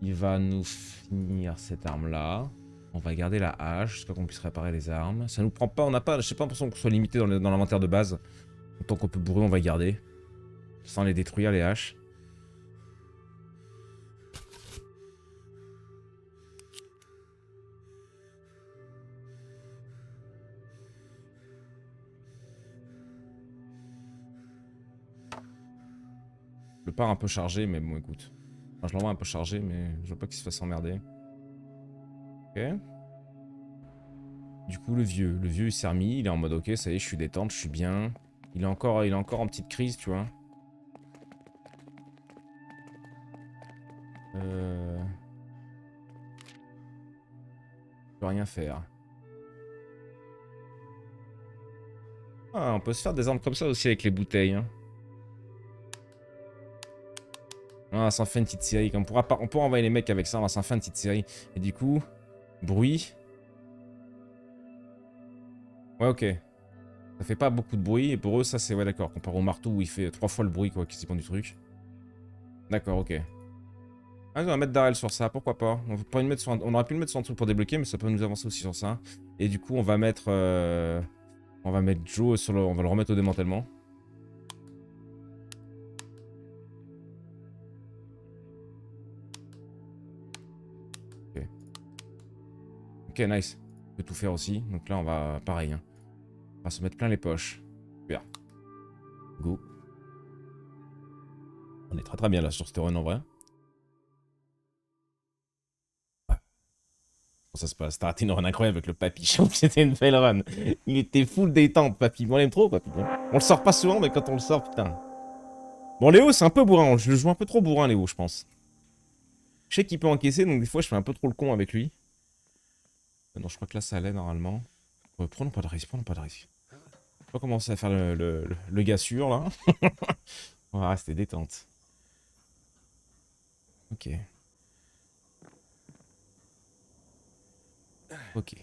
Il va nous finir cette arme-là. On va garder la hache, jusqu'à qu'on puisse réparer les armes. Ça nous prend pas, on n'a pas, je sais pas l'impression qu'on soit limité dans l'inventaire de base. Tant qu'on peut bourrer, on va garder. Sans les détruire, les haches. Le part un peu chargé, mais bon, écoute. Enfin, je l'envoie un peu chargé, mais je veux pas qu'il se fasse emmerder. Ok. Du coup, le vieux il s'est remis, il est en mode ok, ça y est, je suis détente, je suis bien. Il est encore en petite crise, tu vois. Je peux rien faire. Ah, on peut se faire des armes comme ça aussi avec les bouteilles. Hein. Ah, on va s'en faire une petite série. On pourra envoyer les mecs avec ça, on va s'en faire une petite série. Et du coup, bruit. Ouais, ok. Ça fait pas beaucoup de bruit, et pour eux, ça c'est ouais, d'accord. Comparé au marteau où il fait 3 fois le bruit, quoi, qui dépend du truc. D'accord, ok. Ah, on va mettre Darrell sur ça, pourquoi pas. On aurait pu le mettre sur un truc pour débloquer, mais ça peut nous avancer aussi sur ça. Et du coup, on va mettre. On va mettre Joe sur le. On va le remettre au démantèlement. Ok. Ok, nice. On peut tout faire aussi. Donc là, on va. Pareil. Hein. On va se mettre plein les poches. Super. Go. On est très bien là sur ce run en vrai. Ça se passe. T'as raté une run incroyable avec le papy. Je trouve que c'était une belle run. Il était full détente, papy. On l'aime trop, papy. On le sort pas souvent, mais quand on le sort, putain. Bon, Léo, c'est un peu bourrin. Je le joue un peu trop bourrin, Léo, je pense. Je sais qu'il peut encaisser, donc des fois, je fais un peu trop le con avec lui. Non, je crois que là, ça allait normalement. Prenons pas de risque, prenons pas de risque. On va commencer à faire le gars sûr, là. On va rester détente. Ok. Ok.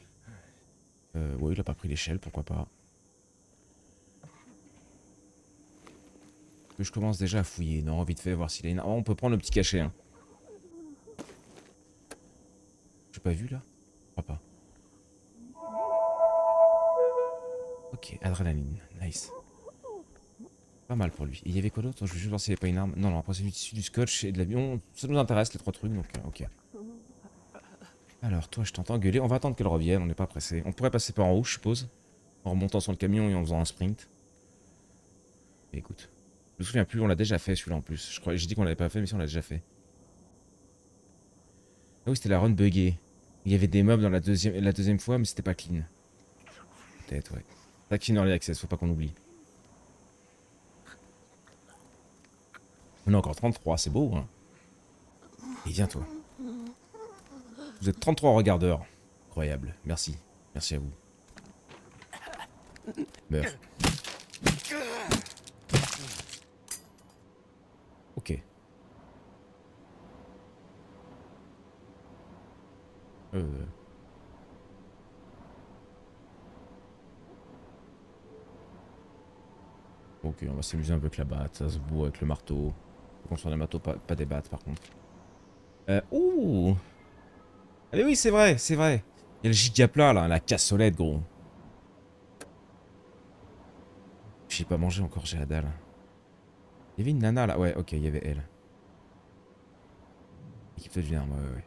Ouais, il a pas pris l'échelle, pourquoi pas. Que je commence déjà à fouiller. Non, vite fait, voir s'il a une... Oh, on peut prendre le petit cachet, hein. J'ai pas vu, là? Je crois pas. Ok, adrénaline. Nice. Pas mal pour lui. Et il y avait quoi d'autre? Je vais juste voir s'il n'y avait pas une arme. Non, après c'est du tissu, du scotch et de l'avion. Ça nous intéresse, les 3 trucs, donc ok. Alors, toi, je t'entends gueuler. On va attendre qu'elle revienne, on n'est pas pressé. On pourrait passer par en haut, je suppose. En remontant sur le camion et en faisant un sprint. Mais écoute. Je me souviens plus, on l'a déjà fait celui-là en plus. J'ai dit qu'on l'avait pas fait, mais si on l'a déjà fait. Ah oui, c'était la run buggée. Il y avait des mobs dans la deuxième fois, mais c'était pas clean. Peut-être, ouais. Pas clean early access, faut pas qu'on oublie. On est encore 33, c'est beau, hein. Et viens, toi. Vous êtes 33 regardeurs. Incroyable. Merci. Merci à vous. Meurs. Ok. Euh... Ok, on va s'amuser un peu avec la batte. Ça se bourre avec le marteau. Faut qu'on soit des marteaux, pas des battes, par contre. Ouh. Ah mais oui, c'est vrai, c'est vrai. Il y a le gigaplat, là, la cassolette, gros. J'ai pas mangé encore, j'ai la dalle. Il y avait une nana, là. Ouais, ok, il y avait elle. Équipe de viande, ouais.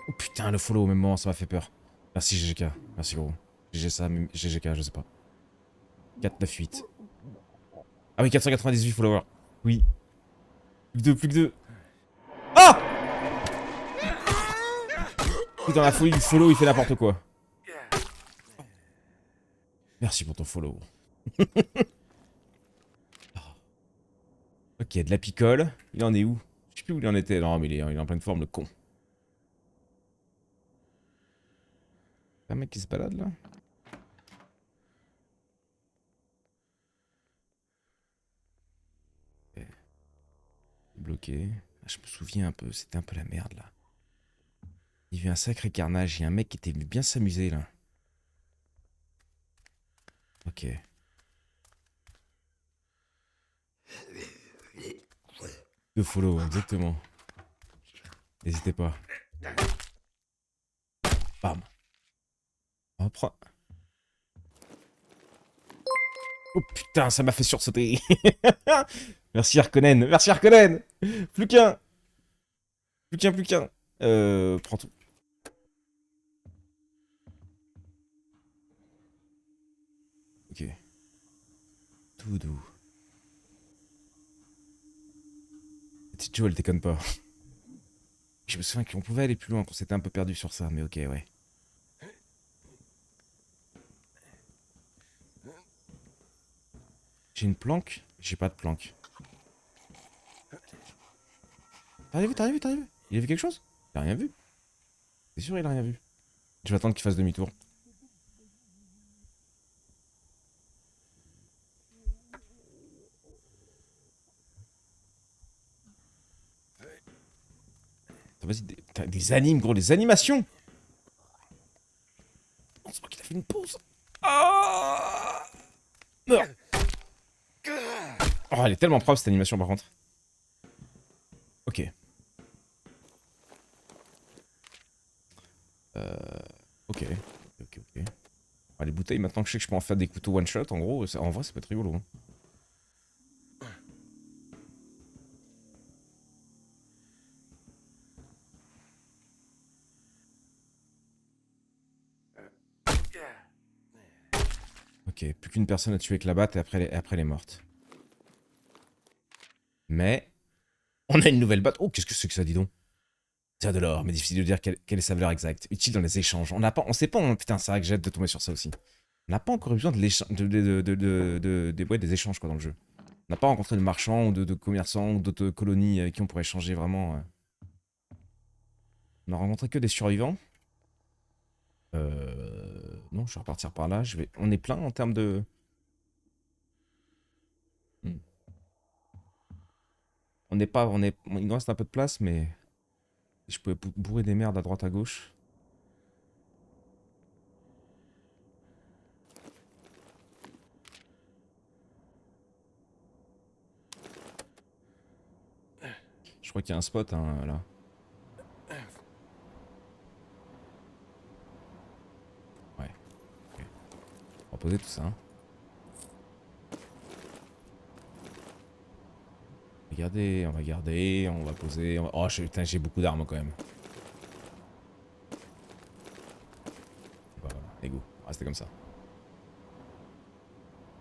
Oh putain, le follow au même moment, ça m'a fait peur. Merci GGK, merci gros. GG ça, GGK, je sais pas. 498. Ah oui, 498 followers. Oui. Plus que deux, plus que deux. Ah! Dans la folie du follow, il fait n'importe quoi. Merci pour ton follow. Ok, de la picole. Il en est où? Je sais plus où il en était. Non, mais il est en pleine forme, le con. Un mec qui se balade là? bloqué. Ah, je me souviens un peu, c'était un peu la merde là. Il y a eu un sacré carnage, il y a un mec qui était venu bien s'amuser là. Ok. De follow, exactement. N'hésitez pas. Bam. On prend. Oh putain, ça m'a fait sursauter. Merci Harkonnen, merci Harkonnen. Plus qu'un. Plus qu'un, plus qu'un. Prends tout. Ok. Tout doux. Petite Jo, elle déconne pas. Je me souviens qu'on pouvait aller plus loin, qu'on s'était un peu perdu sur ça, mais ok, ouais. J'ai une planque? J'ai pas de planque. T'as rien vu, t'as rien vu, t'as rien vu? Il a vu quelque chose? Il a rien vu. C'est sûr, il a rien vu. Je vais attendre qu'il fasse demi-tour. Vas-y, t'as des animes, gros, des animations! On se voit qu'il a fait une pause. Ah non. Oh, elle est tellement propre cette animation par contre. Ok. Ok. Ok, ok. Ah, les bouteilles, maintenant que je sais que je peux en faire des couteaux one shot, en gros, en vrai, ça peut être rigolo. Hein. Ok, plus qu'une personne à tuer avec la batte et après elle est morte. Mais, on a une nouvelle batte. Oh, qu'est-ce que c'est que ça, dis donc? C'est de l'or, mais difficile de dire quelle est sa valeur exacte. Utile dans les échanges. On sait pas, putain, c'est vrai que j'ai hâte de tomber sur ça aussi. On n'a pas encore eu besoin ouais, des échanges quoi, dans le jeu. On n'a pas rencontré de marchands ou de commerçants ou d'autres colonies avec qui on pourrait échanger vraiment. On a rencontré que des survivants. Non, je vais repartir par là. On est plein en termes de... Hmm. On n'est pas... Il nous reste un peu de place, mais... Je pouvais bourrer des merdes à droite à gauche. Je crois qu'il y a un spot, hein, là. Ouais. Okay. On va poser tout ça. Hein. On va garder, on va poser... Oh, putain, j'ai beaucoup d'armes quand même. Bah, voilà, les go. On va rester comme ça.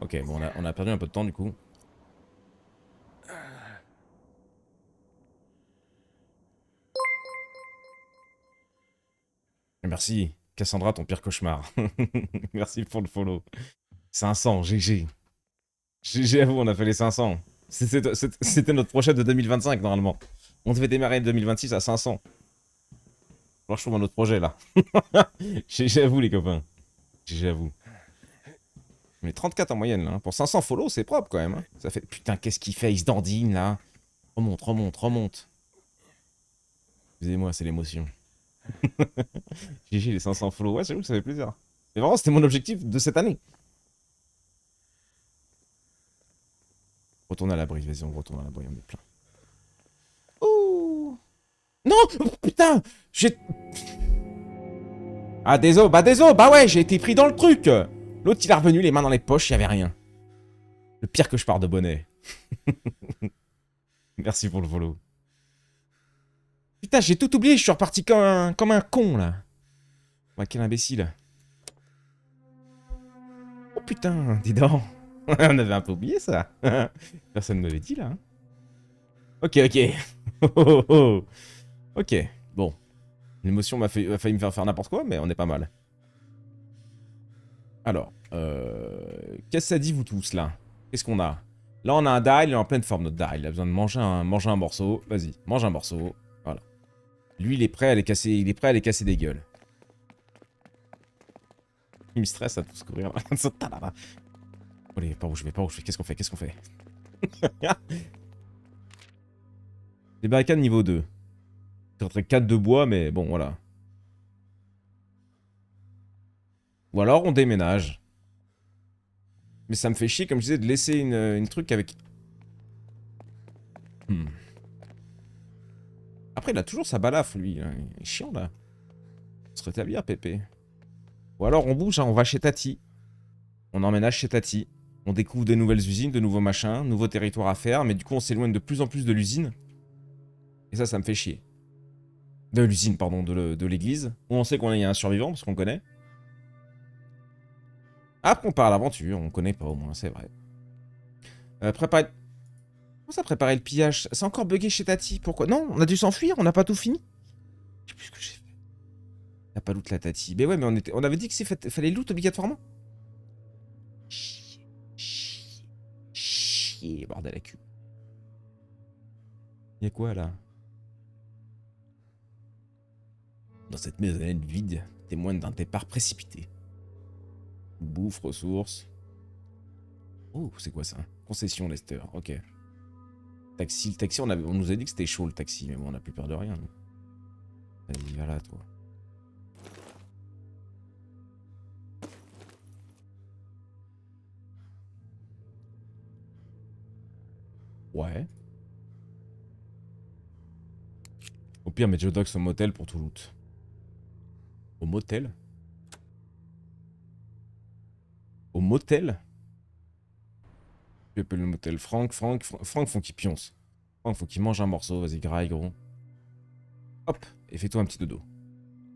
Ok, bon, on a perdu un peu de temps, du coup. Merci, Cassandra, ton pire cauchemar. Merci pour le follow. 500, GG. GG à vous, on a fait les 500. C'était notre prochaine de 2025, normalement. On devait démarrer 2026 à 500. Alors je trouve un autre projet, là. GG à vous, les copains. GG à vous. Mais 34 en moyenne, là. Hein. Pour 500 follow, c'est propre, quand même. Hein. Ça fait... Putain, qu'est-ce qu'il fait? Il se dandine, là. Remonte, remonte, remonte. Excusez-moi, c'est l'émotion. GG, les 500 follow. Ouais, j'avoue que ça fait plaisir. Mais vraiment, c'était mon objectif de cette année. Retourne à l'abri, vas-y, on retourne à l'abri, on est plein. Oh non oh, putain j'ai... Ah, désolé, bah ouais, j'ai été pris dans le truc. L'autre, il est revenu, les mains dans les poches, il y avait rien. Le pire que je pars de bonnet. Merci pour le follow. Putain, j'ai tout oublié, je suis reparti comme un con, là. Ouais, quel imbécile. Oh putain, dis donc. On avait un peu oublié ça. Personne ne m'avait dit, là. Hein. Ok, ok. Oh, oh, oh. Ok, bon. L'émotion a failli me faire faire n'importe quoi, mais on est pas mal. Alors, qu'est-ce que ça dit vous tous là? Qu'est-ce qu'on a? Là on a un dial, il est en pleine forme notre dial. Il a besoin de manger un morceau. Vas-y, mange un morceau. Voilà. Lui il est prêt à les casser, des gueules. Il me stresse à tous courir. Allez, par où je vais, qu'est-ce qu'on fait? Des barricades niveau 2. Ça serait 4 de bois, mais bon, voilà. Ou alors on déménage. Mais ça me fait chier, comme je disais, de laisser une truc avec... Hmm. Après, il a toujours sa balafre, lui. Hein. Il est chiant, là. On se rétablir, Pépé. Ou alors on bouge, hein, on va chez Tati. On emménage chez Tati. On découvre de nouvelles usines, de nouveaux machins, nouveaux territoires à faire, mais du coup on s'éloigne de plus en plus de l'usine. Et ça me fait chier. De l'usine, pardon, de l'église. Où on sait qu'on y a un survivant, parce qu'on connaît. Après on part à l'aventure, on connaît pas au moins, c'est vrai. Préparer... Comment ça, préparer le pillage? C'est encore bugué chez Tati, pourquoi? Non, on a dû s'enfuir, on n'a pas tout fini. Je sais plus ce que j'ai fait. T'as pas loot la Tati. Mais ouais, mais on avait dit que fallait loot obligatoirement. Chier. Chier. Chier, bordel à cul. Y'a quoi là? Dans cette maisonnette vide, témoigne d'un départ précipité. Bouffe, ressources. Oh, c'est quoi ça? Concession Lester, ok. Taxi, le taxi, on nous a dit que c'était chaud le taxi, mais bon, on a plus peur de rien. Vas-y, va là, toi. Ouais. Au pire, mets Joe Dogs au motel pour tout loot. Au motel? Au motel? Tu appelles le motel Franck, faut qu'il pionce. Franck, faut qu'il mange un morceau, vas-y, graille, gros. Hop, et fais-toi un petit dodo.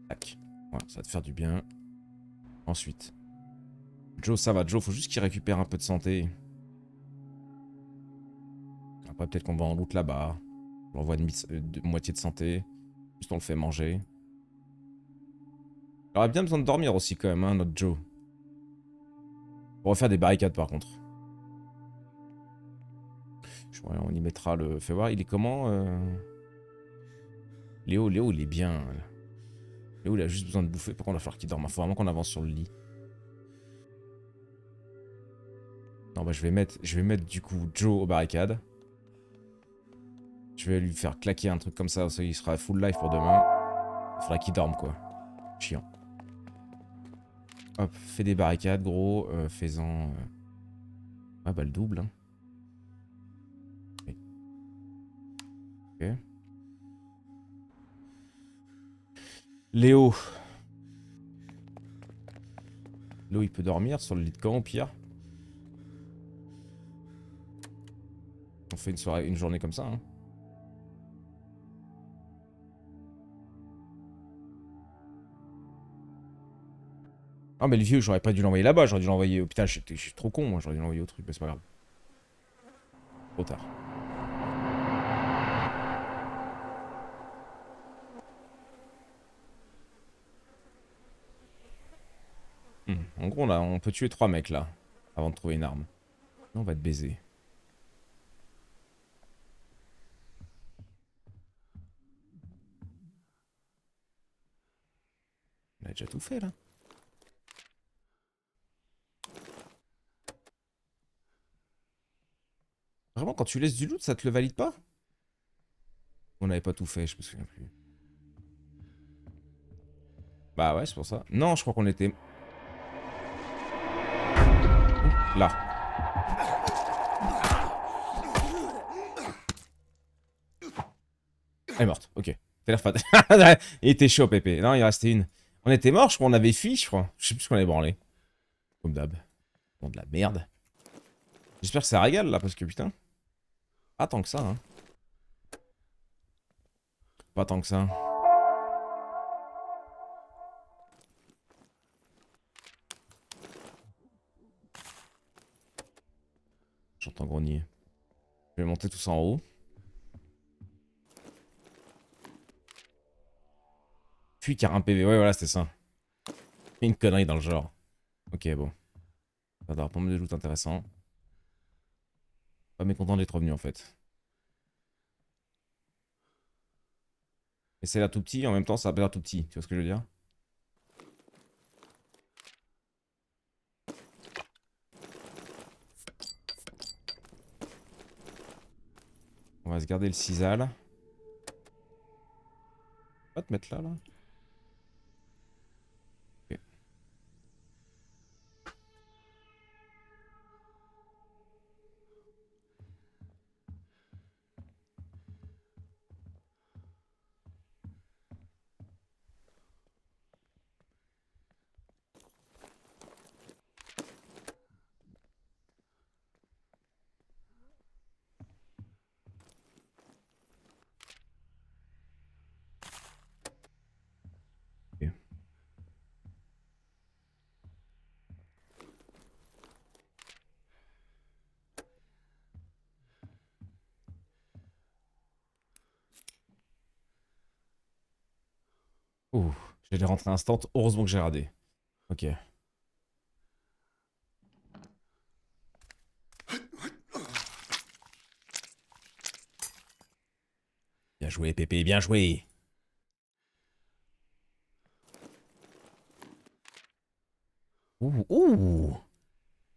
Tac. Voilà, ça va te faire du bien. Ensuite. Joe, ça va, Joe, faut juste qu'il récupère un peu de santé. Après, peut-être qu'on va en loot là-bas. On l'envoie de moitié de santé. Juste on le fait manger. Il aurait bien besoin de dormir aussi quand même, hein, notre Joe. On va refaire des barricades par contre. On y mettra le... Fais voir, il est comment Léo, il est bien. Léo, il a juste besoin de bouffer. Pourquoi on va falloir qu'il dorme? Il faut vraiment qu'on avance sur le lit. Non, bah je vais mettre du coup Joe aux barricades. Je vais lui faire claquer un truc comme ça il sera full life pour demain. Il faudra qu'il dorme quoi. Chiant. Hop, fais des barricades gros. Fais-en... Ah bah le double. Hein. Ok. Léo. Léo il peut dormir sur le lit de camp au pire. On fait une journée comme ça. Hein. Ah mais le vieux, j'aurais pas dû l'envoyer là-bas, j'aurais dû l'envoyer au... Putain, je suis trop con, moi, j'aurais dû l'envoyer au truc, mais c'est pas grave. Trop tard. En gros, là, on peut tuer 3 mecs, là, avant de trouver une arme. Là, on va te baiser. On a déjà tout fait, là. Vraiment, quand tu laisses du loot, ça te le valide pas? On n'avait pas tout fait, je me souviens plus. Bah ouais, c'est pour ça. Non, je crois qu'on était... Là. Elle est morte, ok. T'as l'air fat. Il était chaud, Pépé. Non, il restait une. On était mort, je crois, on avait fui, je crois. Je sais plus ce qu'on avait branlé. Comme d'hab. Bon, de la merde. J'espère que ça régale, là, parce que putain... Pas tant que ça, hein. Pas tant que ça. J'entends grogner. Je vais monter tous en haut. Puis car un PV. Ouais, voilà, c'était ça. Une connerie dans le genre. Ok, bon. Ça doit avoir pas mal de loot intéressant. Pas mécontent d'être revenu en fait. Mais c'est là tout petit, en même temps ça a pas l'air tout petit. Tu vois ce que je veux dire? On va se garder le sisal. te mettre là, là. Ok. Ok. Ouh, j'allais rentrer instant. Heureusement que j'ai radé. Ok. Bien joué, Pépé, bien joué. Ouh, ouh.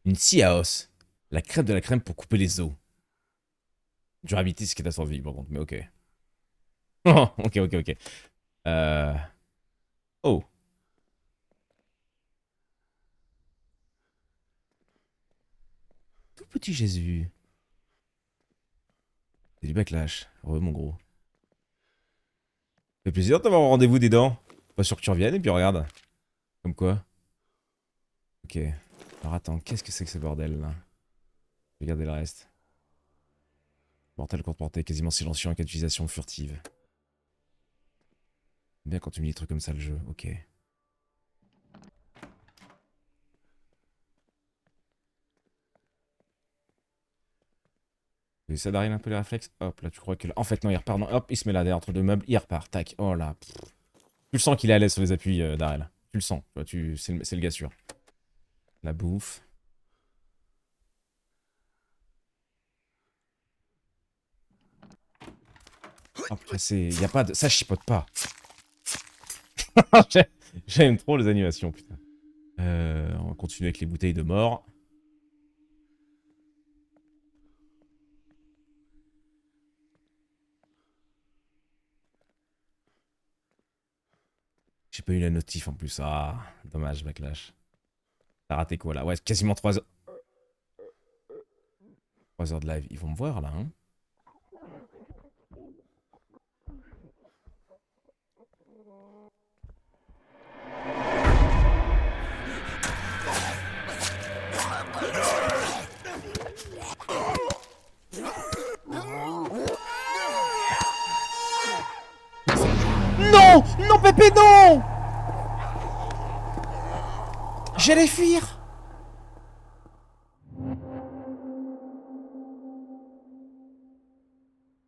Une scie à os. La crème de la crème pour couper les os. Durabilité, c'est ce qui est à survie, par contre, mais ok. Ok, ok, ok. Euh... Oh. Tout petit Jésus. C'est du backlash. Heureux, mon gros. Ça fait plaisir de t'avoir au rendez-vous des dents. Pas sûr que tu reviennes, et puis regarde. Comme quoi. Ok. Alors attends, qu'est-ce que c'est que ce bordel, là? Regardez le reste. Mortel courte portée, quasiment silencieux en cas d'utilisation furtive. Bien quand tu me dis des trucs comme ça, le jeu. Ok. Ça d'arriver un peu les réflexes. Hop, là, tu crois que... En fait, non, il repart. Non, hop, il se met là, derrière, entre deux meubles. Il repart. Tac. Oh là. Pff. Tu le sens qu'il est à l'aise sur les appuis d'Arel. Tu le sens. C'est le gars sûr. La bouffe. Après, c'est... Y a pas de... Ça chipote pas. J'aime trop les animations, putain. On va continuer avec les bouteilles de mort. J'ai pas eu la notif en plus. Ah, dommage, backlash. T'as raté quoi là? Ouais, quasiment 3 heures. 3 heures de live. Ils vont me voir là, hein? Non! Non, Pépé, non! J'allais fuir!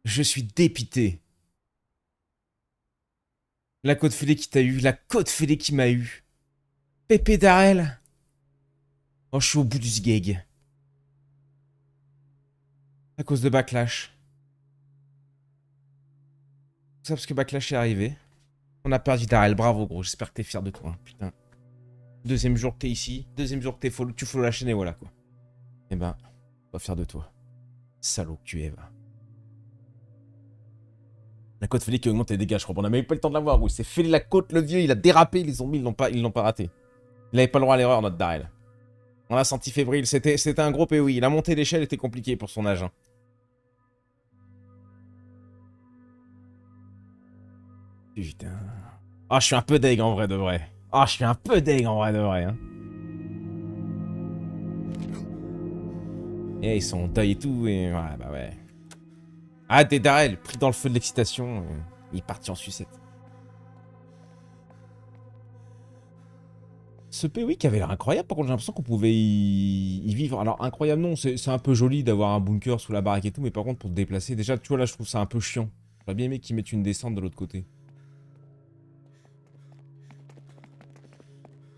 Je suis dépité. La côte fêlée qui t'a eu, la côte fêlée qui m'a eu. Pépé Darel. Oh, je suis au bout du sgeg. À cause de Backlash. Tout ça parce que Backlash est arrivé. On a perdu Darel, bravo gros, j'espère que t'es fier de toi. Putain. Deuxième jour que t'es ici, deuxième jour que tu follow la chaîne et voilà quoi. Eh ben, pas fier de toi. Salaud que tu es, va. La côte fêlée qui augmente les dégâts, je crois. On n'a même pas eu le temps de la voir, gros. Il s'est fêlé la côte, le vieux, il a dérapé, les zombies, ils l'ont pas raté. Il avait pas le droit à l'erreur, notre Darel. On l'a senti fébrile, c'était un gros POI. La montée d'échelle était compliquée pour son âge. Hein. Putain. Ah, je suis un peu deg en vrai de vrai. Ah, je suis un peu deg en vrai de vrai. Hein. Et ils sont en deuil et tout, et ouais, bah ouais. Ah, t'es Darel, pris dans le feu de l'excitation, il est parti en sucette. Ce POI qui avait l'air incroyable, par contre j'ai l'impression qu'on pouvait y vivre. Alors incroyable non, c'est un peu joli d'avoir un bunker sous la baraque et tout, mais par contre pour te déplacer, déjà tu vois là je trouve ça un peu chiant. J'aurais bien aimé qu'ils mettent une descente de l'autre côté.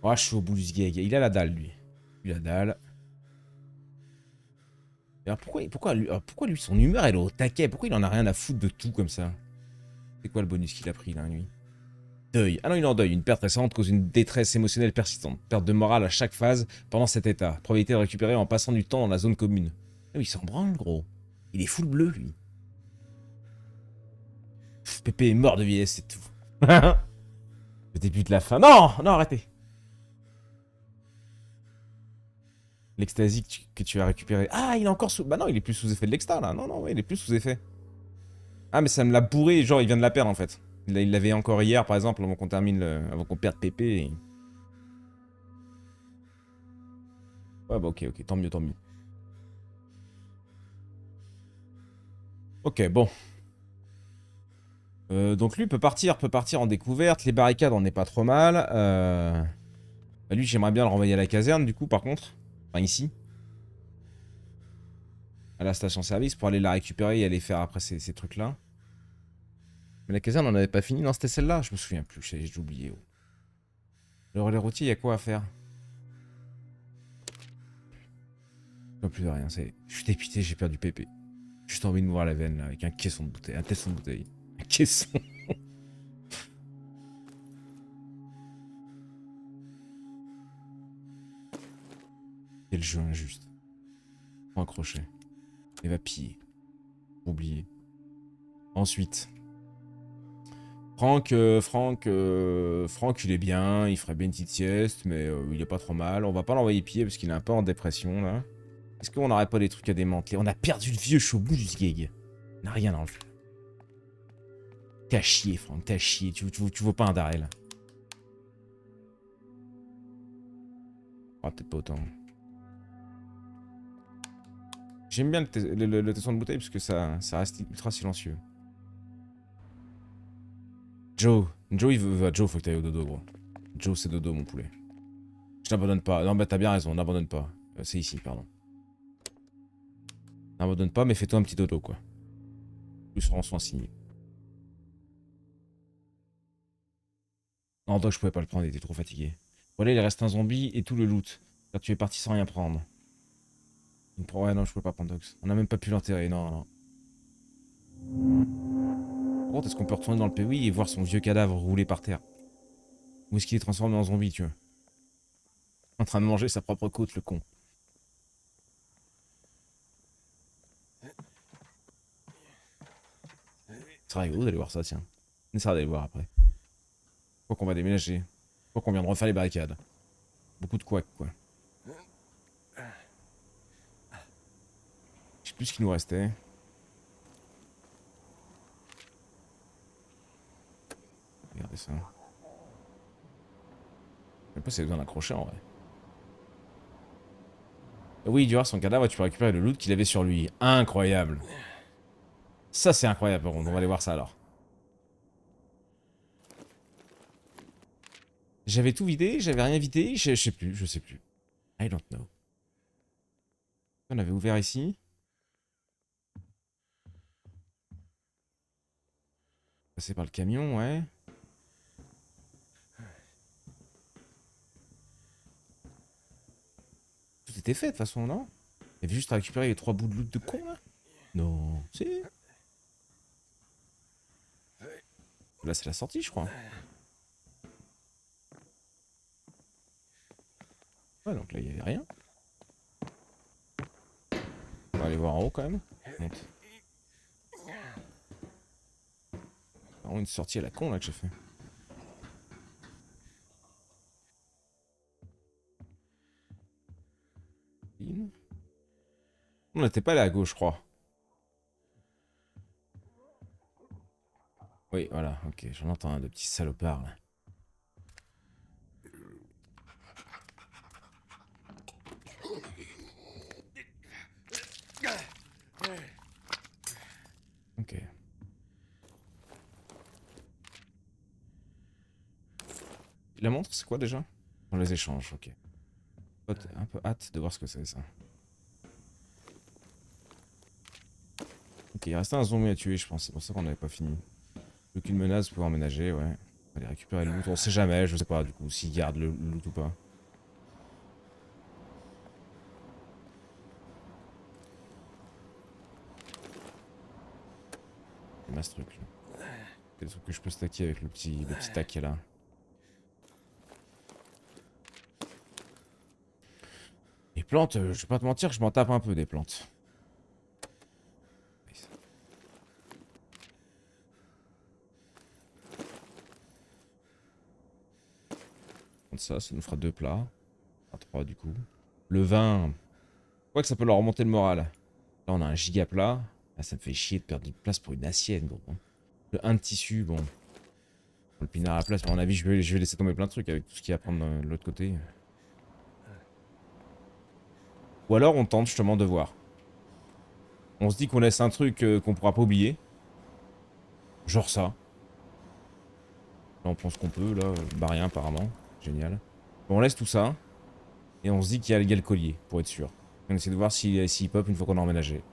Ouais, je suis au bout du sgeg. Il a la dalle lui. Il a la dalle. Et alors pourquoi lui son humeur elle est au taquet? Pourquoi il en a rien à foutre de tout comme ça? C'est quoi le bonus qu'il a pris là lui? Deuil. Ah non, il est en deuil. Une perte récente cause une détresse émotionnelle persistante. Perte de morale à chaque phase pendant cet état. Probabilité de récupérer en passant du temps dans la zone commune. Ah oui, il s'en branle, gros. Il est full bleu, lui. Pff, Pépé est mort de vieillesse, c'est tout. Le début de la fin. Non, non, arrêtez. L'ecstasy que tu as récupéré. Ah, il est encore sous... Bah non, il est plus sous effet de l'exta, là. Non, non, ouais, il est plus sous effet. Ah, mais ça me l'a bourré, genre, il vient de la perdre, en fait. Il l'avait encore hier, par exemple, avant qu'on termine le... Avant qu'on perde PP. Ouais, bah ok, ok, tant mieux, tant mieux. Ok, bon. Donc lui peut partir en découverte. Les barricades, on est pas trop mal. Bah lui, j'aimerais bien le renvoyer à la caserne, du coup, par contre. Enfin, ici. À la station-service, pour aller la récupérer et aller faire après ces trucs-là. Mais la caserne, on n'avait pas fini. Non, c'était celle-là. Je me souviens plus, j'ai oublié. Oh. Le relais routier, il y a quoi à faire? Non, plus de rien. Je suis dépité, j'ai perdu PP. Juste envie de m'ouvrir la veine, là, avec un caisson de bouteille. Un tesson de bouteille. Un caisson. Quel jeu injuste. Faut un crochet. Il va piller. Oublier. Ensuite. Franck, il est bien, il ferait bien une petite sieste, mais il est pas trop mal. On va pas l'envoyer piller parce qu'il est un peu en dépression, là. Est-ce qu'on n'aurait pas des trucs à démanteler? On a perdu le vieux, je suis au bout du sgeg. On n'a rien dans le jeu. T'as chié, Franck, t'as chié. Tu vaux pas un Darrel. Ah, peut-être pas autant. J'aime bien le tesson de bouteille parce que ça reste ultra silencieux. Joe, Joe, faut que t'ailles au dodo, gros. Joe, c'est dodo, mon poulet. Je n'abandonne pas. Non, bah t'as bien raison, n'abandonne pas. C'est ici, pardon. N'abandonne pas, mais fais-toi un petit dodo, quoi. Plus rends soin signé. Non, Doc, je pouvais pas le prendre, il était trop fatigué. Voilà, il reste un zombie et tout le loot. Là, tu es parti sans rien prendre. Ouais, non, je pouvais pas prendre Dox. On a même pas pu l'enterrer, non, non. Par contre, est-ce qu'on peut retourner dans le POI et voir son vieux cadavre rouler par terre? Ou est-ce qu'il est transformé en zombie, tu vois? En train de manger sa propre côte, le con. C'est rigolo d'aller voir ça, tiens. On essaiera d'aller voir après. Quoi qu'on va déménager. Quoi qu'on vient de refaire les barricades. Beaucoup de couacs, quoi. Je sais plus ce qu'il nous restait. Regardez ça. Je sais pas si c'est besoin d'accrocher en vrai. Oui, du voir son cadavre, tu peux récupérer le loot qu'il avait sur lui. Incroyable. Ça, c'est incroyable, par contre. On va aller voir ça alors. J'avais tout vidé, j'avais rien vidé, je sais plus, je sais plus. I don't know. On avait ouvert ici. Passer par le camion, ouais. Tout était fait de toute façon, non? Il y avait juste à récupérer les 3 bouts de loot de con là? Non. Si. Là, c'est la sortie, je crois. Ouais, donc là, il y avait rien. On va aller voir en haut quand même. Monte. Vraiment une sortie à la con là que j'ai fait. On n'était pas allé à gauche, je crois. Oui, voilà, ok, j'en entends un de petits salopards là. Ok. La montre, c'est quoi déjà? On les échange, ok. Un peu hâte de voir ce que c'est ça. Ok, il restait un zombie à tuer, je pense. C'est pour ça qu'on n'avait pas fini. Aucune menace, pouvoir emménager, ouais. On va aller récupérer le loot. On sait jamais, je sais pas du coup s'ils gardent le loot ou pas. C'est ma ce truc là. Quel truc que je peux stacker avec le petit tac qui est là. Les plantes, je vais pas te mentir, je m'en tape un peu des plantes. Ça nous fera 2 plats. Enfin, 3 du coup. Le vin. Je crois que ça peut leur remonter le moral. Là, on a un giga plat. Ah, ça me fait chier de perdre une place pour une assiette, gros. Le 1 de tissu, bon. Le pinard à la place, mais à mon avis, je vais laisser tomber plein de trucs avec tout ce qu'il y a à prendre de l'autre côté. Ou alors, on tente justement de voir. On se dit qu'on laisse un truc qu'on pourra pas oublier. Genre ça. Là, on prend ce qu'on peut, là. Bah, rien, apparemment. Génial. Bon, on laisse tout ça. Et on se dit qu'il y a le collier, pour être sûr. On essaie de voir s'il pop une fois qu'on a emménagé.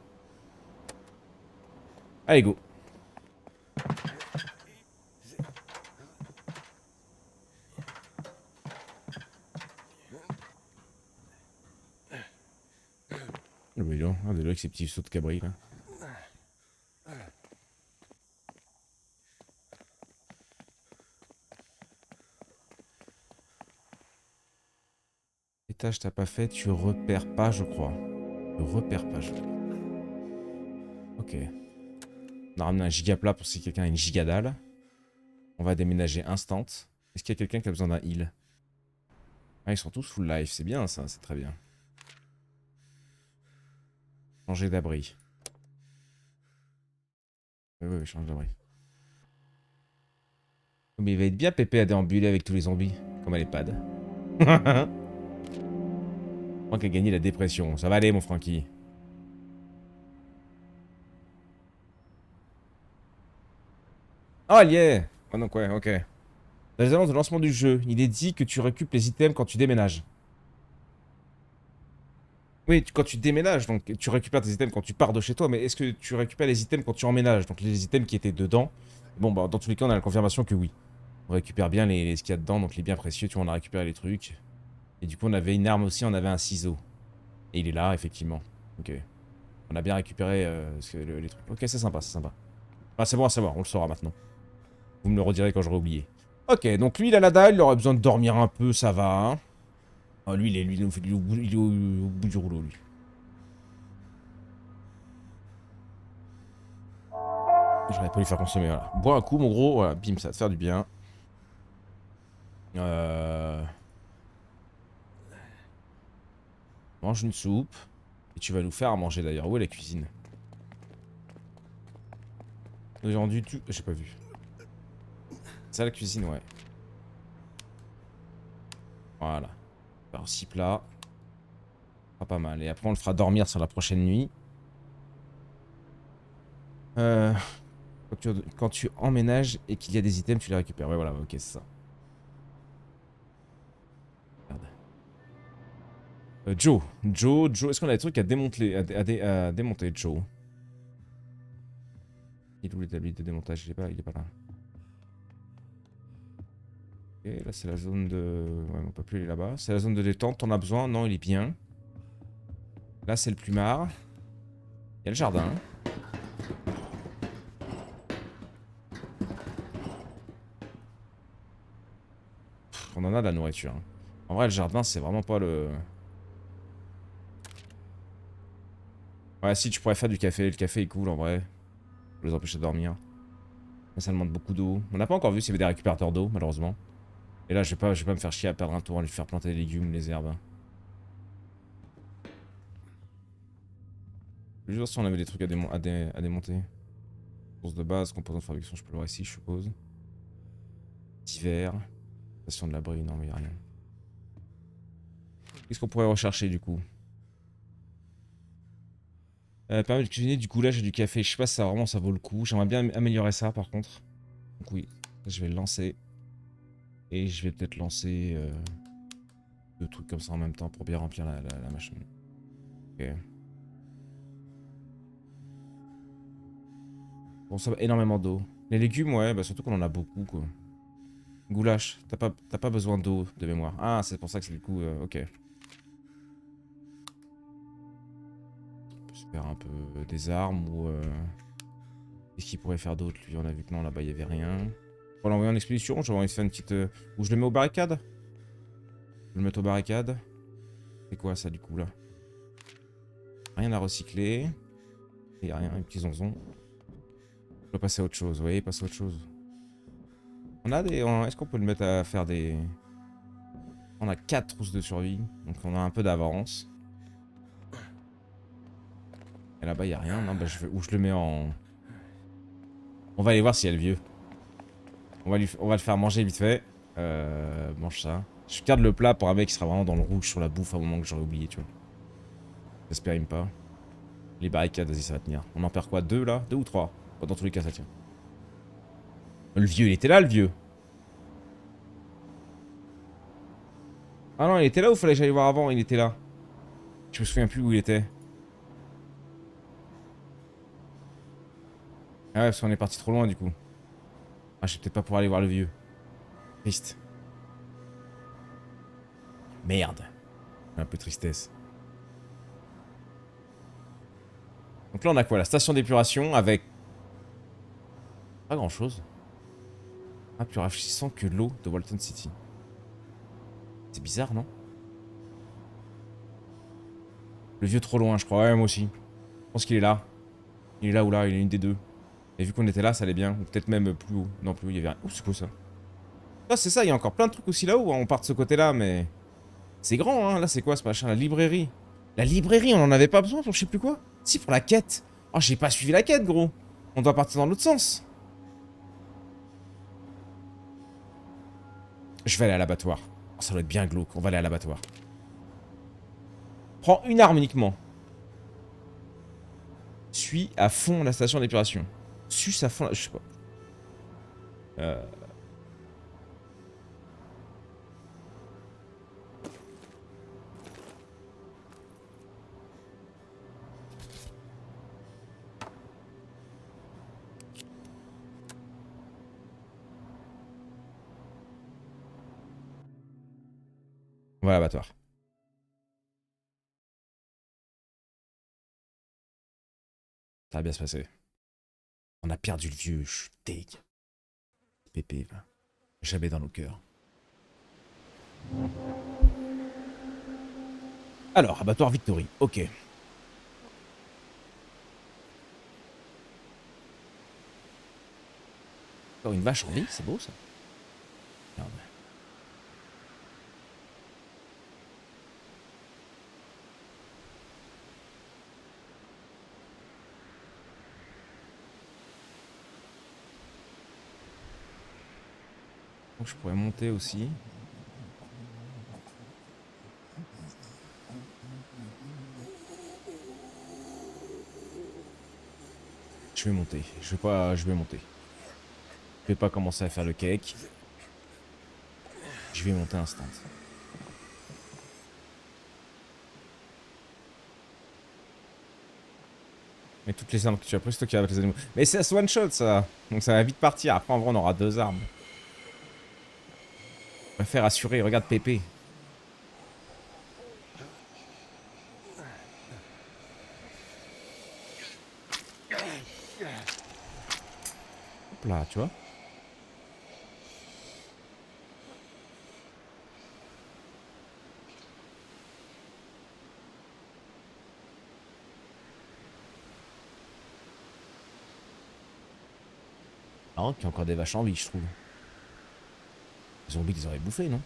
Allez, go. Le brillant, regardez-le avec ses petits sauts de cabri, là. Étage t'as pas fait, tu repères pas, je crois. Tu repères pas, je crois. Ok. On a ramené un giga plat pour si quelqu'un a une giga dalle. On va déménager instant. Est-ce qu'il y a quelqu'un qui a besoin d'un heal? Ah, ils sont tous full life, c'est bien ça, c'est très bien. Changer d'abri. Oui, changer d'abri. Mais il va être bien pépé à déambuler avec tous les zombies, comme à l'EHPAD. Franck a gagné la dépression. Ça va aller, mon Francky. Oh, elle y est. Oh, donc, ouais, ok. Dans les annonces de lancement du jeu, il est dit que tu récupères les items quand tu déménages. Oui, quand tu déménages, donc tu récupères tes items quand tu pars de chez toi, mais est-ce que tu récupères les items quand tu emménages? Donc les items qui étaient dedans. Bon, bah, dans tous les cas, on a la confirmation que oui. On récupère bien ce qu'il y a dedans, donc les biens précieux, tu vois, on a récupéré les trucs. Et du coup, on avait une arme aussi, on avait un ciseau. Et il est là, effectivement. Ok. On a bien récupéré les trucs. Ok, c'est sympa, c'est sympa. Enfin, c'est bon à savoir, on le saura maintenant. Vous me le redirez quand j'aurai oublié. Ok, donc lui, il a la dalle, il aurait besoin de dormir un peu, ça va. Hein. Oh, lui, il est au bout du rouleau, lui. J'aurais pas lui faire consommer, voilà. Bois un coup, mon gros, voilà, bim, ça va te faire du bien. Mange une soupe. Et tu vas nous faire à manger d'ailleurs. Où est la cuisine? Aujourd'hui, j'ai pas vu. C'est la cuisine, ouais. Voilà. Alors, 6 plats. Pas mal. Et après, on le fera dormir sur la prochaine nuit. Euh, quand tu emménages et qu'il y a des items, tu les récupères. Ouais, voilà, ok, c'est ça. Merde. Joe, est-ce qu'on a des trucs à démonter, à démonter, Joe? Il est où l'établi de démontage? Il est pas là. Ok, là c'est la zone de... Ouais, on peut plus aller là-bas. C'est la zone de détente, t'en as besoin? Non, il est bien. Là c'est le plumard. Il y a le jardin. Pff, on en a de la nourriture. Hein. En vrai, le jardin, c'est vraiment pas le... Ouais, si, tu pourrais faire du café. Le café est cool, en vrai. Pour les empêcher de dormir. Mais ça demande beaucoup d'eau. On n'a pas encore vu s'il y avait des récupérateurs d'eau, malheureusement. Et là, je vais pas me faire chier à perdre un tour à lui faire planter les légumes, les herbes. Je vais juste voir si on avait des trucs à démonter. Source de base, composants de fabrication, je peux le voir ici, je suppose. Divers. Station de l'abri, non, mais y a rien. Qu'est-ce qu'on pourrait rechercher, du coup? Permet de cuisiner du goulash et du café. Je sais pas si ça vraiment ça vaut le coup. J'aimerais bien améliorer ça, par contre. Donc oui, je vais le lancer. Et je vais peut-être lancer deux trucs comme ça en même temps pour bien remplir la machine. Ok. Bon, ça va énormément d'eau. Les légumes, ouais, bah surtout qu'on en a beaucoup, quoi. Goulash, t'as pas besoin d'eau de mémoire. Ah, c'est pour ça que c'est du coup, ok. On peut se faire un peu des armes ou... Qu'est-ce qu'il pourrait faire d'autre, lui? On a vu que non, là-bas, il y avait rien. Pour l'envoyer en expédition, j'aurais envie de faire une petite... Où je le mets aux barricades? Je vais le mettre aux barricades. C'est quoi, ça, du coup, là? Rien à recycler. Il y a rien, un petit zonzon. On peut passer à autre chose, oui, passer à autre chose. On a des... Est-ce qu'on peut le mettre à faire des... On a 4 trousses de survie, donc on a un peu d'avance. Et là-bas, il a rien. Non, bah, où je le mets en... On va aller voir s'il y a le vieux. On va le faire manger vite fait. Mange ça. Je garde le plat pour un mec qui sera vraiment dans le rouge sur la bouffe à un moment que j'aurais oublié, tu vois. J'espère même pas. Les barricades, vas-y, ça va tenir. On en perd quoi? 2 là? 2 ou 3? Bon, dans tous les cas, ça tient. Le vieux, il était là, le vieux. Ah non, il était là ou fallait que j'aille voir avant? Il était là. Je me souviens plus où il était. Ah ouais, parce qu'on est parti trop loin du coup. Ah, je vais peut-être pas pouvoir aller voir le vieux. Triste. Merde. Un peu tristesse. Donc là, on a quoi? La station d'épuration avec... Pas grand-chose. Ah, plus rafraîchissant que l'eau de Walton City. C'est bizarre, non? Le vieux trop loin, je crois. Ouais, moi aussi. Je pense qu'il est là. Il est là ou là, il est une des deux. Et vu qu'on était là, ça allait bien. Ou peut-être même plus haut. Non, plus haut, il y avait rien. Ouh, c'est quoi ça? Ah, c'est ça, il y a encore plein de trucs aussi là-haut. On part de ce côté-là, mais... C'est grand, hein. Là, c'est quoi ce machin? La librairie. La librairie, on en avait pas besoin pour je sais plus quoi. Si, pour la quête. Oh, j'ai pas suivi la quête, gros. On doit partir dans l'autre sens. Je vais aller à l'abattoir. Oh, ça doit être bien glauque. On va aller à l'abattoir. Prends une arme uniquement. Suis à fond la station d'épuration. Suce à fond la... Je sais pas. Euh... On va à l'abattoir. Ça va bien se passer. On a perdu le vieux. Je suis deg. Pépé, va. Jamais dans nos cœurs. Alors, abattoir Victory. Ok. Encore une vache en vie, c'est beau ça. Merde. Donc je pourrais monter aussi. Je vais monter. Je vais monter. Je vais pas commencer à faire le cake. Je vais monter instant. Mais toutes les armes que tu as prises, c'est toi qui as avec les animaux. Mais c'est à one shot ça. Donc ça va vite partir. Après en vrai on aura 2 armes. Je préfère assurer. Regarde Pépé. Hop là, tu vois. Non, qu'il y a encore des vaches en vie, je trouve. Les zombies les auraient bouffés, non?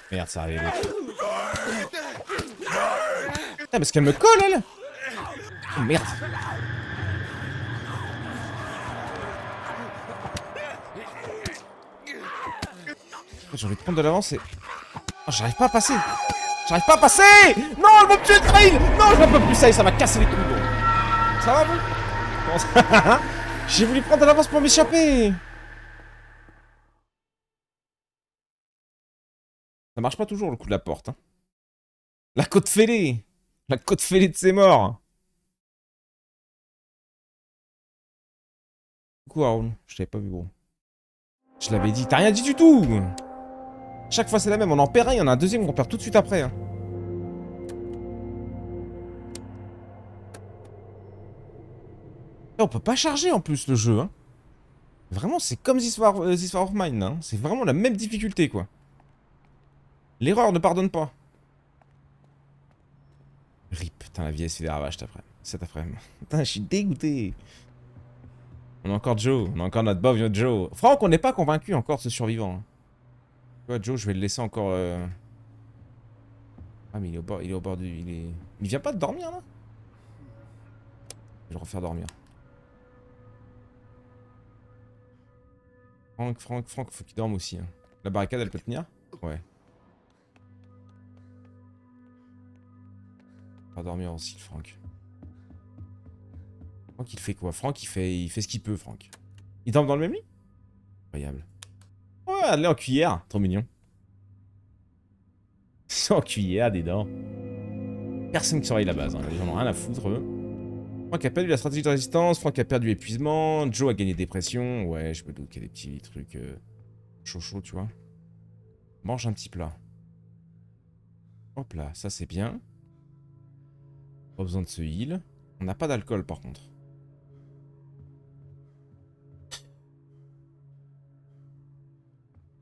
Merde, ça arrive l'autre. Putain, parce qu'elle me colle, elle! Oh, merde! J'ai envie de prendre de l'avance et... Oh, j'arrive pas à passer! J'arrive pas à passer! Non, elle m'a tué de trail! Non, je peux plus ça m'a cassé les couilles, gros. Ça va, vous? Comment ça... J'ai voulu prendre de l'avance pour m'échapper! Ça marche pas toujours, le coup de la porte, hein. La côte fêlée! La côte fêlée de ses morts! Coucou, Haroun. Je t'avais pas vu, gros. Je l'avais dit. T'as rien dit du tout! Chaque fois c'est la même, on en perd un, il y en a un deuxième qu'on perd tout de suite après. Hein. Et on peut pas charger en plus le jeu. Hein. Vraiment, c'est comme This War of Mine. Hein. C'est vraiment la même difficulté quoi. L'erreur ne pardonne pas. Rip, putain, la vieille se fait des ravages cet après-midi. Putain, je suis dégoûté. On a encore Joe, on a encore notre vieux Joe. Franck, on n'est pas convaincu encore de ce survivant. Hein. Tu vois, Joe, je vais le laisser encore... Ah, mais il est au bord du... Il vient pas de dormir, là? Je vais le refaire dormir. Franck, faut qu'il dorme aussi. Hein. La barricade, elle peut tenir? Ouais. On va dormir aussi, le Franck. Franck, il fait quoi? Franck, il fait ce qu'il peut, Franck. Il dorme dans le même lit? Incroyable. Ouais, allez en cuillère. Trop mignon. En cuillère, des dents. Personne qui surveille la base, hein. Les gens n'ont rien à foutre, eux. Franck a perdu la stratégie de résistance, Franck a perdu l'épuisement, Joe a gagné dépression. Ouais, je me doute qu'il y a des petits trucs chaud, tu vois. Mange un petit plat. Hop là, ça c'est bien. Pas besoin de se heal. On n'a pas d'alcool par contre.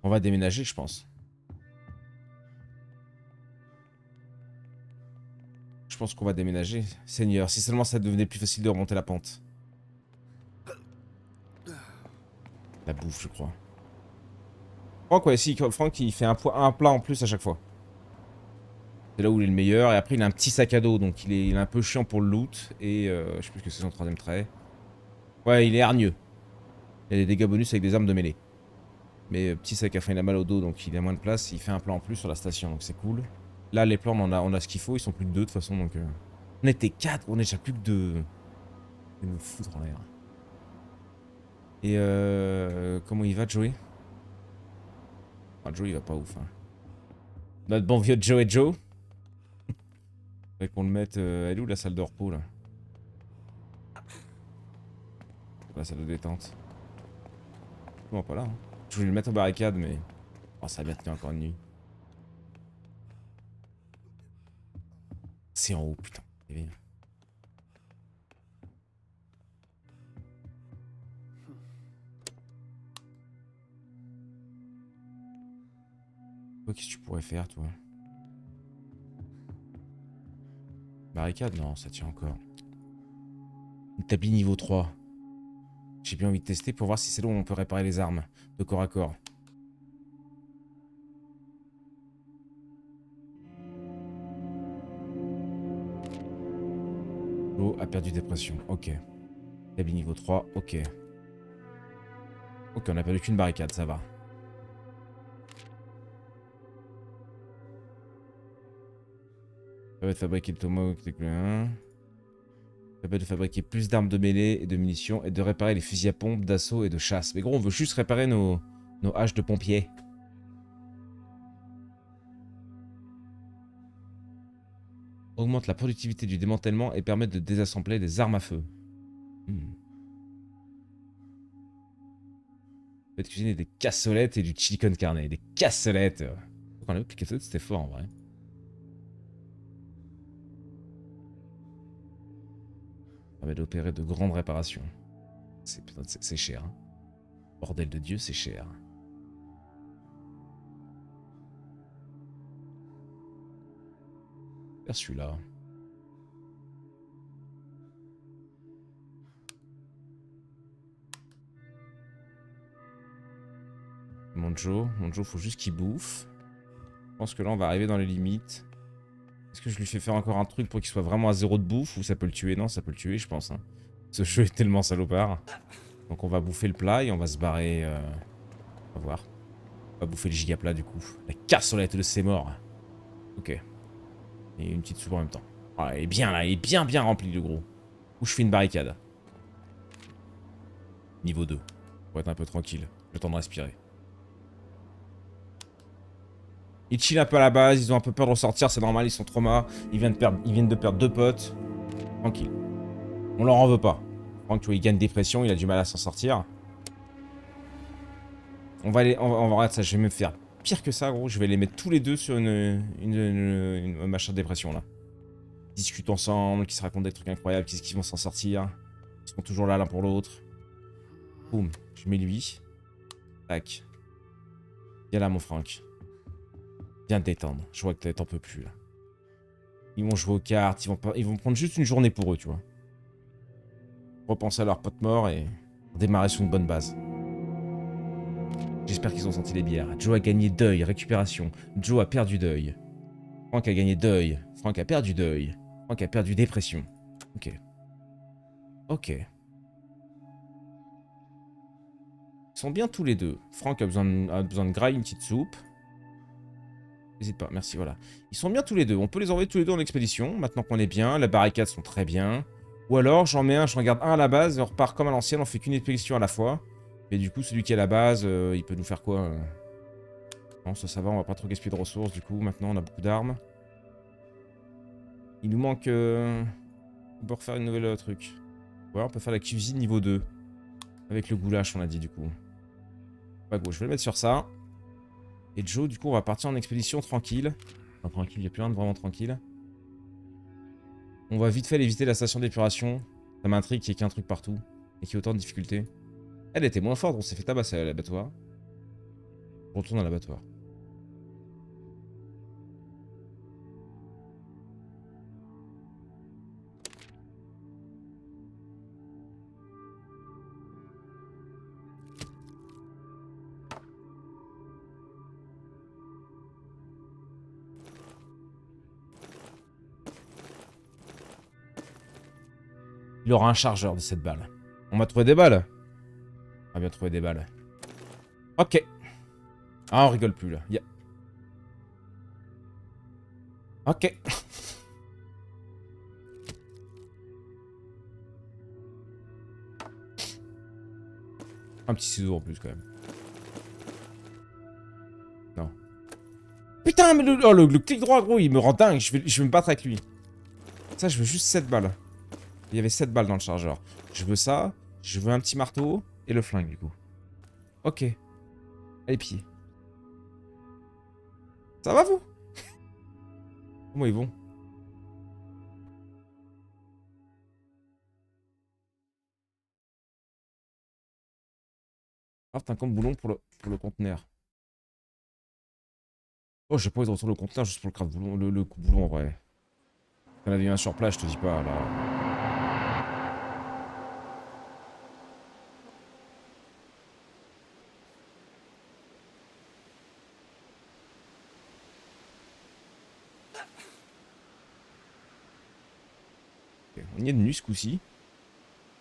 On va déménager, je pense. Je pense qu'on va déménager. Seigneur, si seulement ça devenait plus facile de remonter la pente. La bouffe, je crois. Franck, ouais, si, Franck, il fait un plat en plus à chaque fois. C'est là où il est le meilleur. Et après, il a un petit sac à dos, donc il est un peu chiant pour le loot. Et je sais plus que c'est son troisième trait. Ouais, il est hargneux. Il a des dégâts bonus avec des armes de mêlée. Mais petit sac à fin, il a mal au dos, donc il a moins de place. Il fait un plan en plus sur la station, donc c'est cool. Là, les plans, on a ce qu'il faut. Ils sont plus que 2 de toute façon, donc... On était 4, on est déjà plus que 2. Je vais me foutre en l'air. Et comment il va, Joey? Ah, Joey, il va pas ouf. Hein. Notre bon vieux Joe et Joe. Faudrait qu'on le mette... elle est où la salle de repos, là? La salle de détente. Non, pas là. Hein. Je voulais le mettre en barricade, mais... Oh, ça a bien tenu encore une nuit. C'est en haut, putain. Toi, qu'est-ce que tu pourrais faire, toi? Barricade? Non, ça tient encore. Établi niveau 3. J'ai bien envie de tester pour voir si c'est là où on peut réparer les armes de corps à corps. L'eau a perdu dépression. Ok. Établi niveau 3. Ok. Ok, on a perdu qu'une barricade, ça va. Ça va de fabriquer le tomahawk. Ça permet de fabriquer plus d'armes de mêlée et de munitions et de réparer les fusils à pompe, d'assaut et de chasse. Mais gros, on veut juste réparer nos haches de pompiers. Augmente la productivité du démantèlement et permet de désassembler des armes à feu. Peut cuisiner des cassolettes et du chili con carne. Des cassolettes. Quand on a vu que les cassolettes, c'était fort en vrai. Ça permet d'opérer de grandes réparations. C'est cher. Hein. Bordel de Dieu, c'est cher. Faire celui-là. Mon Joe, faut juste qu'il bouffe. Je pense que là, on va arriver dans les limites. Est-ce que je lui fais faire encore un truc pour qu'il soit vraiment à 0 de bouffe ou ça peut le tuer? Non, ça peut le tuer, je pense. Hein. Ce jeu est tellement salopard. Donc on va bouffer le plat et on va se barrer. On va voir. On va bouffer le giga plat du coup. La cassolette de ses morts. Ok. Et une petite soupe en même temps. Ah, il est bien là, il est bien rempli le gros. Où je fais une barricade. Niveau 2. Pour être un peu tranquille. Le temps de respirer. Ils chillent un peu à la base, ils ont un peu peur de ressortir, c'est normal, ils sont traumas. Ils viennent de perdre 2 potes. Tranquille. On leur en veut pas. Franck, tu vois, il gagne dépression, il a du mal à s'en sortir. On va regarder ça, je vais me faire Pire que ça, gros, je vais les mettre tous les deux sur une machin de dépression, là. Ils discutent ensemble, qui se racontent des trucs incroyables, qu'est-ce qu'ils vont s'en sortir. Ils seront toujours là l'un pour l'autre. Boum, je mets lui. Tac. Viens là, mon Franck. Viens te détendre. Je vois que t'en peux plus, là. Ils vont jouer aux cartes, ils vont prendre juste une journée pour eux, tu vois. Repenser à leur pote mort et démarrer sur une bonne base. J'espère qu'ils ont senti les bières. Joe a gagné deuil, récupération. Joe a perdu deuil. Franck a gagné deuil. Franck a perdu deuil. Franck a perdu dépression. Ok. Ok. Ils sont bien tous les deux. Franck a besoin de graille, une petite soupe. N'hésite pas, merci, voilà. Ils sont bien tous les deux. On peut les envoyer tous les deux en expédition. Maintenant qu'on est bien, les barricades sont très bien. Ou alors, j'en mets un, je regarde un à la base, et on repart comme à l'ancienne, on fait qu'une expédition à la fois. Mais du coup, celui qui est à la base, il peut nous faire quoi Non, ça va, on va pas trop gaspiller de ressources, du coup. Maintenant, on a beaucoup d'armes. Il nous manque... On peut refaire une nouvelle truc. Ouais, on peut faire la cuisine niveau 2. Avec le goulash, on a dit, du coup. Pas gros, je vais le mettre sur ça. Et Joe, du coup, on va partir en expédition tranquille. Enfin, tranquille, il n'y a plus rien de vraiment tranquille. On va vite fait éviter la station d'épuration. Ça m'intrigue qu'il y ait qu'un truc partout. Et qu'il y ait autant de difficultés. Elle était moins forte, on s'est fait tabasser à l'abattoir. On retourne à l'abattoir. Il aura un chargeur de cette balle. On m'a trouvé des balles. On a bien trouvé des balles. Ok. Ah, on rigole plus là. Ok. Un petit ciseau en plus quand même. Non. Putain, mais le clic droit, gros, il me rend dingue. Je vais me battre avec lui. Ça, je veux juste 7 balles. Il y avait 7 balles dans le chargeur. Je veux ça. Je veux un petit marteau. Et le flingue, du coup. Ok. Allez, pied. Ça va, vous? Comment ils vont? Ah, t'as un compte boulon pour le conteneur. Oh, j'ai pas envie de retourner le conteneur juste pour le craft boulon, le boulon, en vrai. T'en avais un sur place, je te dis pas, là. Ok, on y est de nuit, ce coup-ci.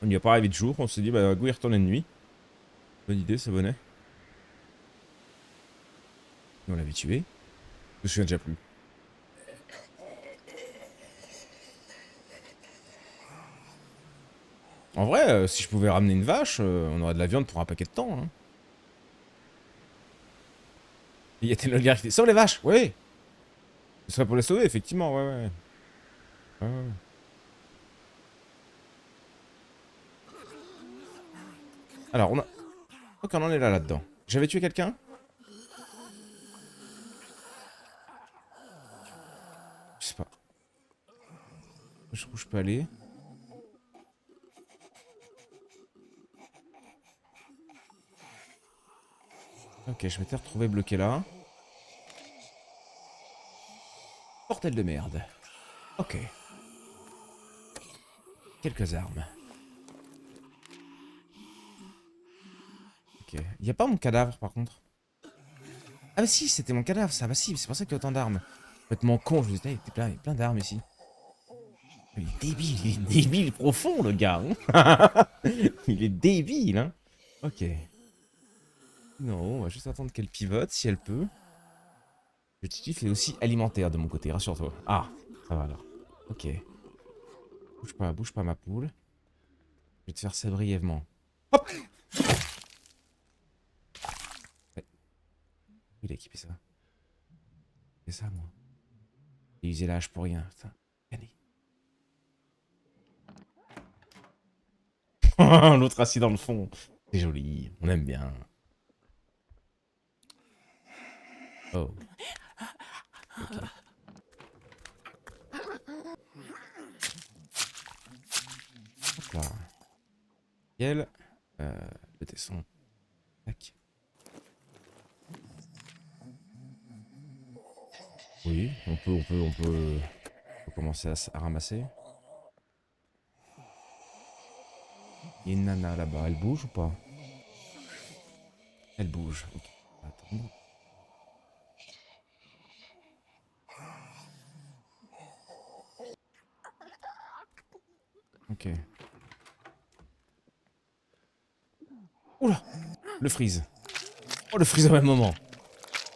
On n'y a pas arrivé de jour, on s'est dit, bah, go y retourner de nuit. Bonne idée, ça venait. Et on l'avait tué. Je me souviens déjà plus. En vrai, si je pouvais ramener une vache, on aurait de la viande pour un paquet de temps, hein. Il y a le gars qui dit, sauve les vaches, ouais. Ce serait pour les sauver, effectivement, ouais, ouais. Ouais, ouais. Alors, on a... Ok, on en est là-dedans. J'avais tué quelqu'un? Je sais pas. Où je peux aller? Ok, je m'étais retrouvé bloqué là. Portel de merde. Ok. Quelques armes. Ok. Y a pas mon cadavre, par contre? Ah bah si, c'était mon cadavre, ça. Bah si, c'est pour ça qu'il y a autant d'armes. Complètement con, je me disais, il y a plein d'armes ici. Il est débile profond, le gars. Hein. Il est débile, hein. Ok. Non, on va juste attendre qu'elle pivote, si elle peut. L'objectif est aussi alimentaire de mon côté, rassure-toi. Ah, ça va alors. Ok. Bouge pas ma poule. Je vais te faire ça brièvement. Hop. Ouais. Il a équipé ça. C'est ça, moi. J'ai usé la hache pour rien, putain. Allez. L'autre assis dans le fond. C'est joli, on aime bien. Oh. Ok. Hop là. Nickel. Le tesson. Tac. Oui, on peut commencer à ramasser. Il y a une nana là-bas, elle bouge ou pas? Elle bouge, ok. Attends. Ok. Oula! Le freeze. Oh, le freeze au même moment.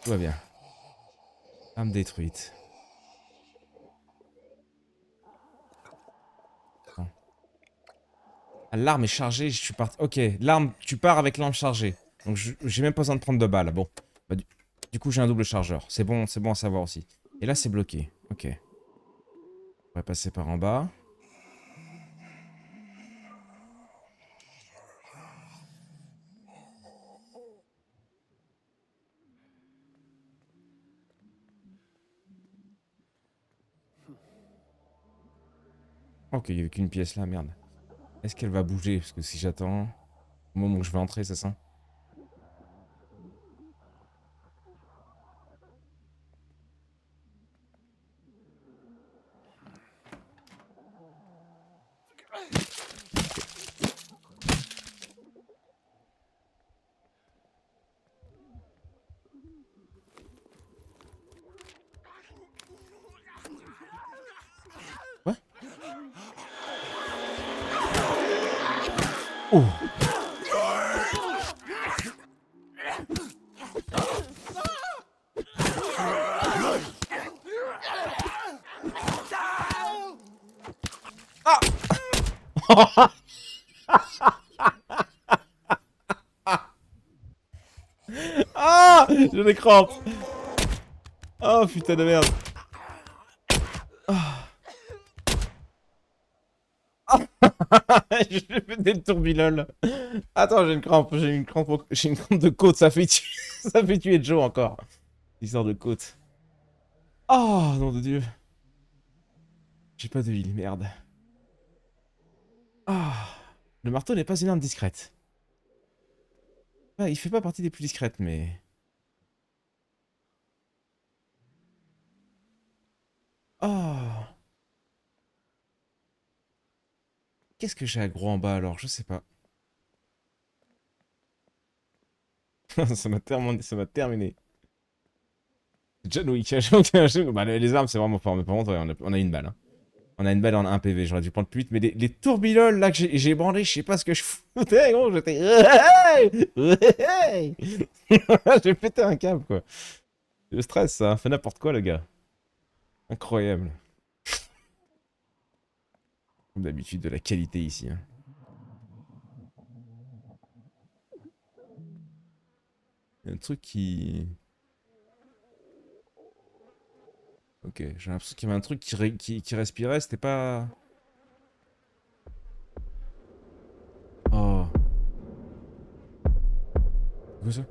Tout va bien. Arme détruite. Bon. Ah, l'arme est chargée, je suis parti. Ok, l'arme, tu pars avec l'arme chargée. Donc j'ai même pas besoin de prendre de balles. Bon. Bah, du coup, j'ai un double chargeur. C'est bon à savoir aussi. Et là, c'est bloqué. Ok. On va passer par en bas. Ok, il n'y avait qu'une pièce là, merde. Est-ce qu'elle va bouger? Parce que si j'attends, au moment où je vais entrer, c'est ça? Ouais. Oh! Ah! Ah! J'ai des crampes! Oh putain de merde! Ah! J'ai fait des tourbillons. Attends, j'ai une crampe de côte, ça fait tuer, ça fait tuer Joe encore. Histoire de côte. Oh, nom de Dieu. J'ai pas de heal, merde. Ah. Le marteau n'est pas une arme discrète. Ah, il fait pas partie des plus discrètes, mais... Oh. Qu'est-ce que j'ai à gros en bas alors? Je sais pas. Ça m'a terminé. John Wick, bah, les armes c'est vraiment fort, mais par contre, ouais, on a une balle. Hein. On a une balle en 1 PV, j'aurais dû prendre plus vite, mais les tourbillons là que j'ai branlé, je sais pas ce que je foutais, gros, j'étais. J'ai pété un câble quoi. Le stress, ça, fait n'importe quoi, le gars. Incroyable. Comme d'habitude, de la qualité ici. Hein. Il y a un truc qui. Ok, j'ai l'impression qu'il y avait un truc qui respirait, c'était pas. Oh. C'est quoi ça?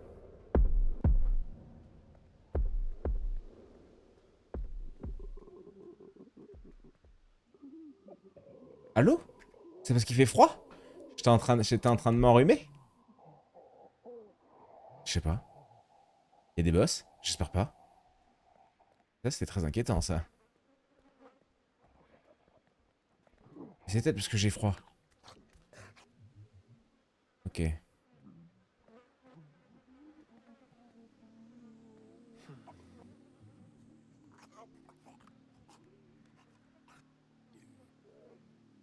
Allô? C'est parce qu'il fait froid? J'étais en train de m'enrhumer? Je sais pas. Il y a des boss? J'espère pas. Ça, c'était très inquiétant, ça. C'est peut-être parce que j'ai froid. Ok. Alors,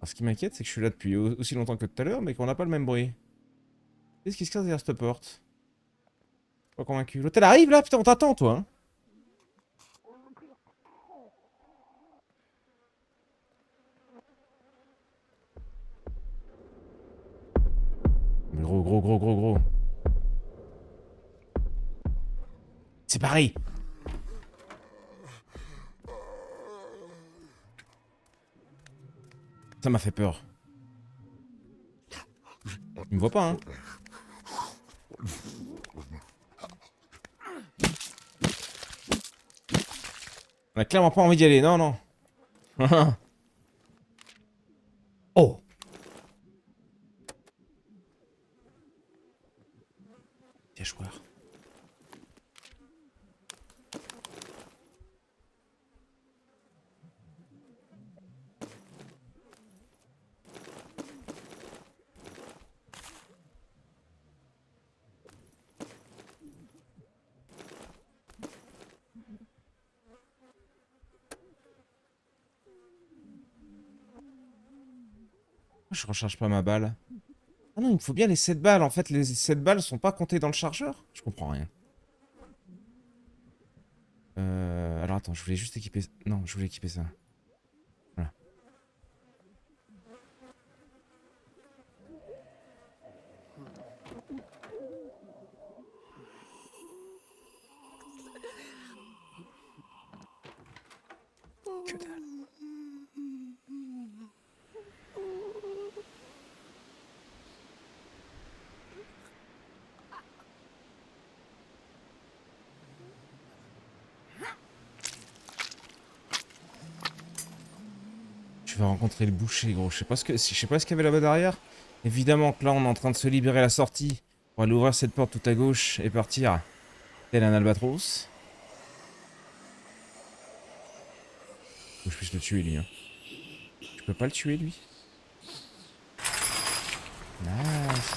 ce qui m'inquiète, c'est que je suis là depuis aussi longtemps que tout à l'heure, mais qu'on n'a pas le même bruit. Qu'est-ce qui se casse derrière cette porte? Pas convaincu. L'hôtel arrive là? Putain, on t'attend, toi. Hein. Mais gros. C'est pareil. Ça m'a fait peur. Il me voit pas, hein. On a clairement pas envie d'y aller, non, non. Oh! Piège-joueur. Je recharge pas ma balle. Ah non, il me faut bien les 7 balles. En fait, les 7 balles sont pas comptées dans le chargeur. Je comprends rien. Alors attends, je voulais juste équiper... Non, je voulais équiper ça. Voilà. Que dalle. Tu vas rencontrer le boucher, gros. Je sais pas ce qu'il y avait là-bas derrière. Évidemment que là, on est en train de se libérer la sortie pour aller ouvrir cette porte tout à gauche et partir tel un albatros. Faut que je puisse le tuer, lui. Hein. Je peux pas le tuer, lui. Nice.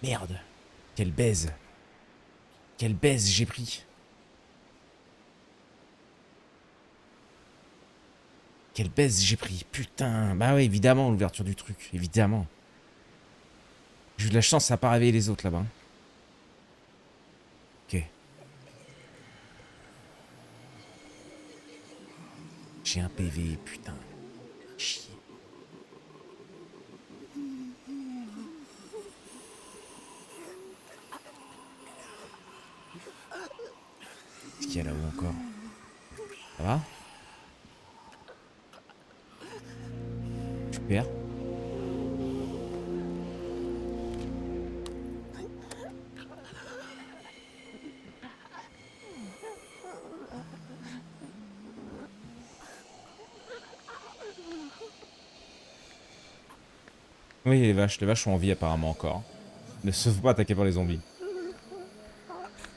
Merde. Quelle baise. Quelle baise j'ai pris. Quelle baise j'ai pris. Putain. Bah ouais, évidemment, l'ouverture du truc. Évidemment. J'ai eu de la chance, ça n'a pas réveillé les autres là-bas. Ok. J'ai un PV, putain. Chier. Qu'est-ce qu'il y a là-haut encore? Ça va? Super. Oui, les vaches sont en vie apparemment encore. Ne se font pas attaquer par les zombies.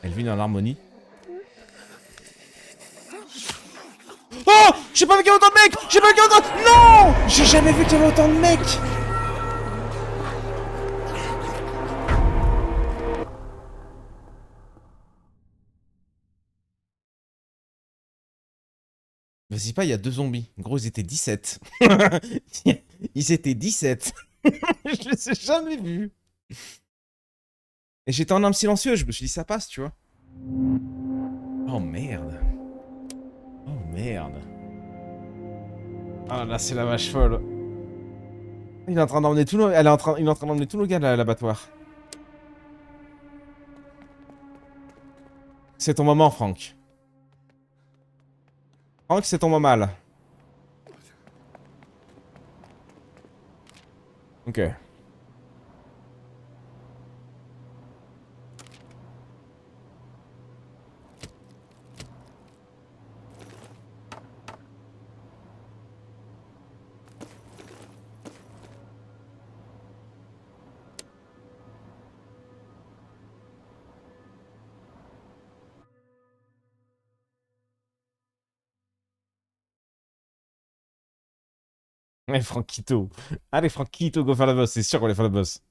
Elles vivent dans l'harmonie. Oh! J'ai pas vu qu'il y avait autant de mecs! J'ai pas vu qu'il y avait autant de... Non! J'ai jamais vu qu'il y avait autant de mecs! Vas-y pas, il y a 2 zombies. Gros, ils étaient 17. Ils étaient 17. Je les ai jamais vus. Et j'étais en arme silencieuse, je me suis dit ça passe, tu vois. Oh merde. Oh merde. Ah là, c'est la vache folle. Il est en train d'emmener tous nos... il est en train d'emmener tous nos gars à l'abattoir. C'est ton moment, Franck. Franck, c'est ton moment là. Ok. Allez, Franquito. Allez, Franquito, go faire la boss. C'est sûr qu'on va faire la boss.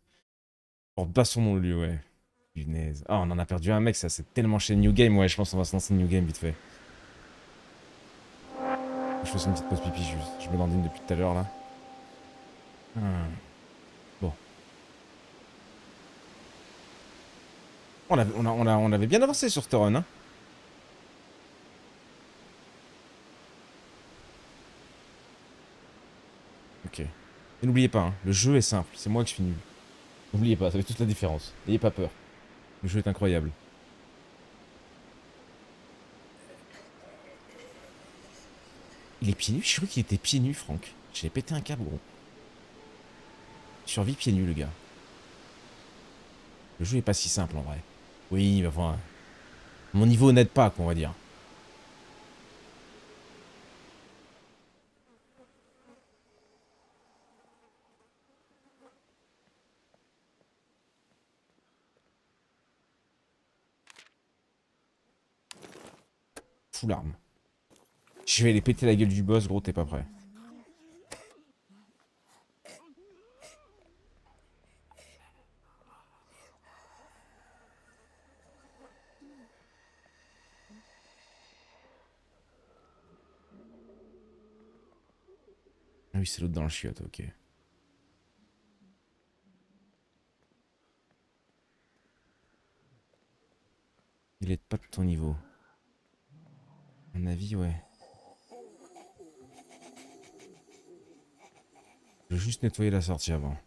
Pour basson mon lieu, ouais. Punaise. Oh, on en a perdu un mec, ça. C'est tellement chez New Game. Ouais, je pense qu'on va se lancer New Game vite fait. Je fais une petite pause pipi juste. Je me dandine depuis tout à l'heure là. Bon. On avait bien avancé sur ce run, hein. Ok. Et n'oubliez pas, hein, le jeu est simple. C'est moi qui suis nul. N'oubliez pas, ça fait toute la différence. N'ayez pas peur. Le jeu est incroyable. Il est pieds nus? Je crois qu'il était pieds nus, Franck. J'ai pété un câble, gros. Survie pieds nus, le gars. Le jeu est pas si simple, en vrai. Oui, bah enfin... Mon niveau n'aide pas, quoi, on va dire. Fous l'arme. Je vais aller péter la gueule du boss, gros, t'es pas prêt. Ah oui, c'est l'autre dans le chiotte, ok. Il est pas de ton niveau. À mon avis, ouais. Je veux juste nettoyer la sortie avant.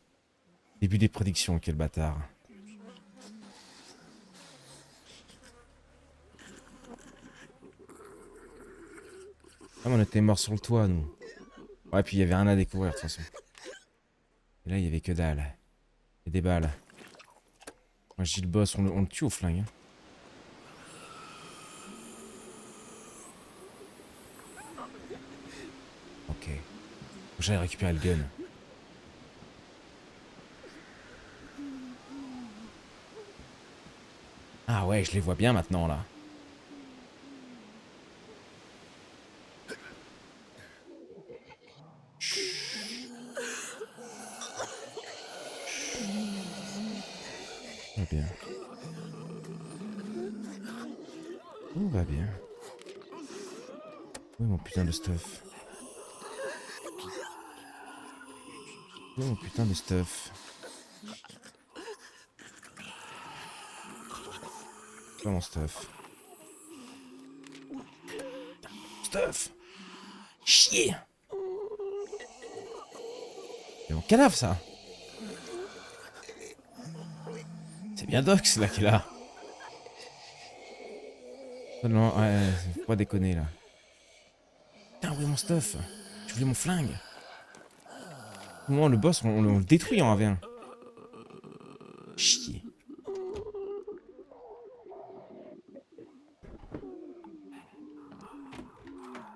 Début des prédictions, quel bâtard. Ah, mais on était morts sur le toit, nous. Ouais, puis il y avait rien à découvrir, de toute façon. Et là, il y avait que dalle. Et des balles. Moi, je dis le boss, on le tue au flingue. Hein. Ok. Faut que j'aille récupérer le gun. Ah ouais, je les vois bien maintenant, là. Tout va bien. Tout va bien. Où est mon putain de stuff? Où est mon putain de stuff? Pas mon stuff. Stuff! Chier! C'est mon cadavre, ça! C'est bien Dox, là, qui est là. Non, ouais, faut pas déconner, là. Putain, où est mon stuff? Je voulais mon flingue. Au moment, le boss, on le détruit en AV1. Chier.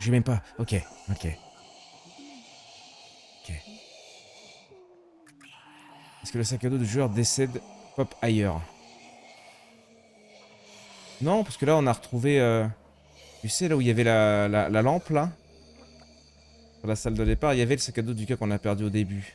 J'ai même pas. Ok, ok. Ok. Est-ce que le sac à dos du joueur décède pop ailleurs? Non, parce que là, on a retrouvé... Tu sais, là où il y avait la lampe, là? Dans la salle de départ, il y avait le sac à dos du gars qu'on a perdu au début.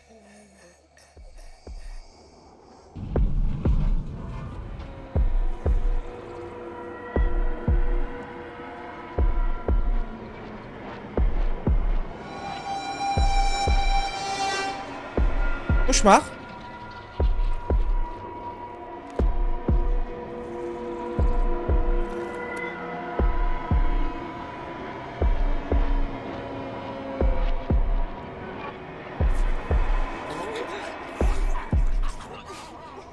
Cauchemar!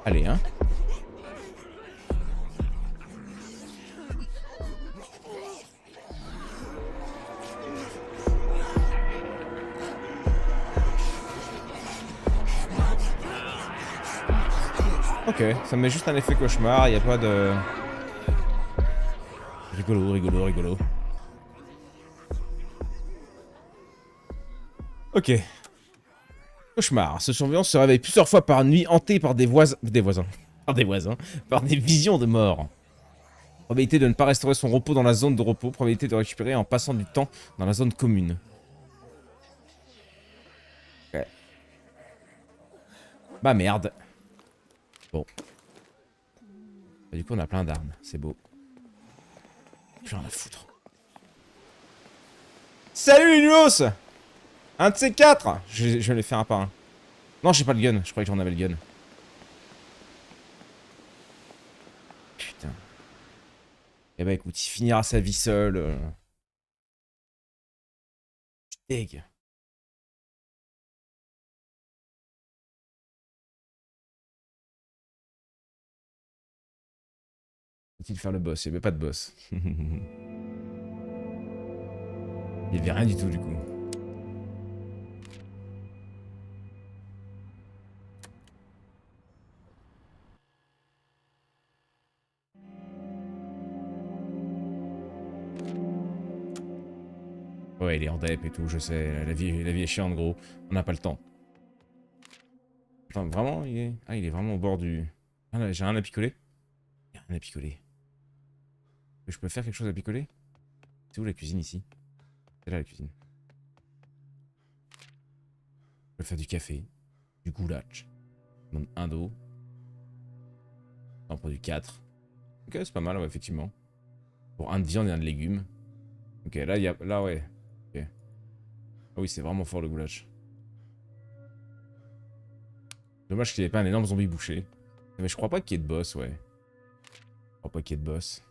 Allez, hein. Ok, ça me met juste un effet cauchemar, il a pas de... Rigolo, rigolo, rigolo. Ok. Cauchemar. Ce surveillant se réveille plusieurs fois par nuit, hanté par des voisins... Par des voisins. Par des visions de mort. Probabilité de ne pas restaurer son repos dans la zone de repos. Probabilité de récupérer en passant du temps dans la zone commune. Ouais. Bah merde. Bon. Bah, du coup, on a plein d'armes. C'est beau. Plus rien à foutre. Salut les nulos! Un de ces quatre! Je vais les faire un par un. Non, j'ai pas le gun. Je croyais que j'en avais le gun. Putain. Eh bah écoute, il finira sa vie seul. Deg. Faut-il faire le boss? Il n'y avait pas de boss. Il n'y avait rien du tout du coup. Ouais, il est en dep et tout, je sais. La vie est chiante, gros. On n'a pas le temps. Enfin, vraiment, il est... Ah, il est vraiment au bord du... Ah, là, j'ai rien à picoler. Il y a rien à picoler. Je peux faire quelque chose à picoler? C'est où la cuisine, ici? C'est là, la cuisine. Je peux faire du café. Du goulash. Je demande un d'eau. On produit 4. Ok, c'est pas mal, ouais, effectivement. Pour un de viande et un de légumes. Ok, là, il y a... Là, ouais. Ok. Ah oui, c'est vraiment fort, le goulash. Dommage qu'il n'y ait pas un énorme zombie bouché. Mais je crois pas qu'il y ait de boss, ouais. Je crois pas qu'il y ait de boss.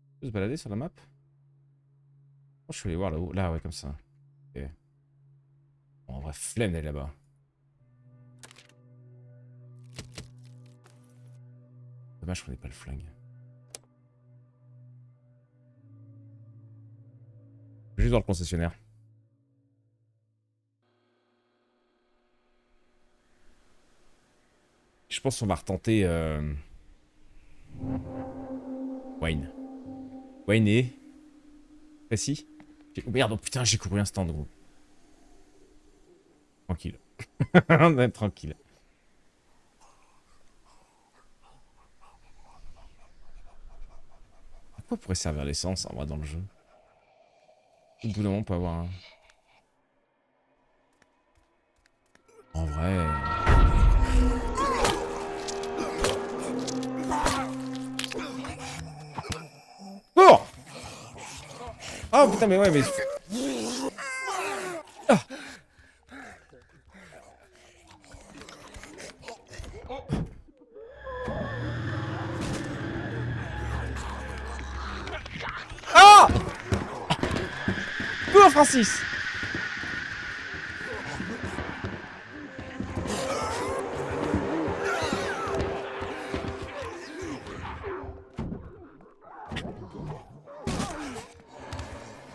On peut se balader sur la map? Oh, je suis allé voir là-haut. Là, ouais, comme ça. Ok. Bon, en vrai, flemme d'aller là-bas. Dommage qu'on ait pas le flingue. Je vais juste dans le concessionnaire. Je pense qu'on va retenter Wayne. Wayne est... Précis? Oh merde, oh putain, j'ai couru un stand, gros. Tranquille. On est tranquille. À quoi pourrait servir l'essence, en vrai, dans le jeu? Au bout d'un moment, on peut avoir un... En vrai... Oh! Oh putain, mais ouais, mais... Ah! Ah! Cours, Francis!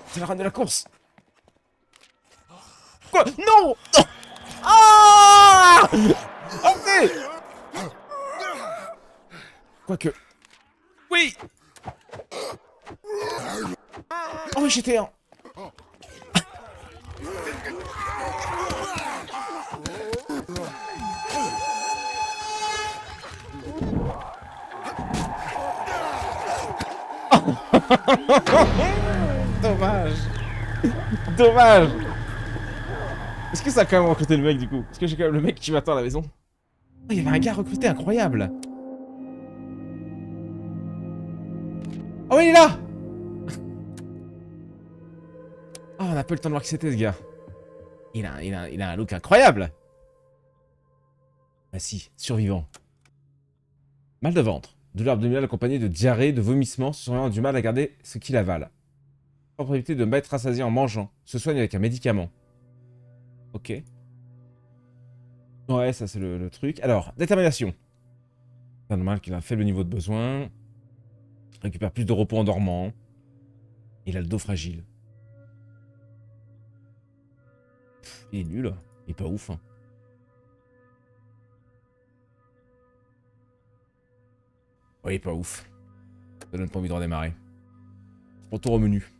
C'est la reine de la course! Quoi? Non! Non! Ah! Ok! Quoique... Oui! Oh oui, j'étais un... Dommage. Dommage. Est-ce que ça a quand même recruté le mec du coup? Est-ce que j'ai quand même le mec qui m'attend à la maison? Oh, il y avait un gars recruté incroyable. Oh, il est là. Oh, on a pas eu le temps de voir qui c'était ce gars. Il a un look incroyable. Ah si, survivant. Mal de ventre. Douleur abdominale accompagnée de diarrhée, de vomissements, se sentant du mal à garder ce qu'il avale. Propriété de mettre rassasié en mangeant. Se soigne avec un médicament. Ok. Ouais, ça c'est le truc. Alors, détermination. C'est normal qu'il a un faible niveau de besoin. Récupère plus de repos en dormant. Il a le dos fragile. Il est nul. Il est pas ouf. Hein. Ouais, il est pas ouf. Ça donne pas envie de redémarrer. Retour au menu.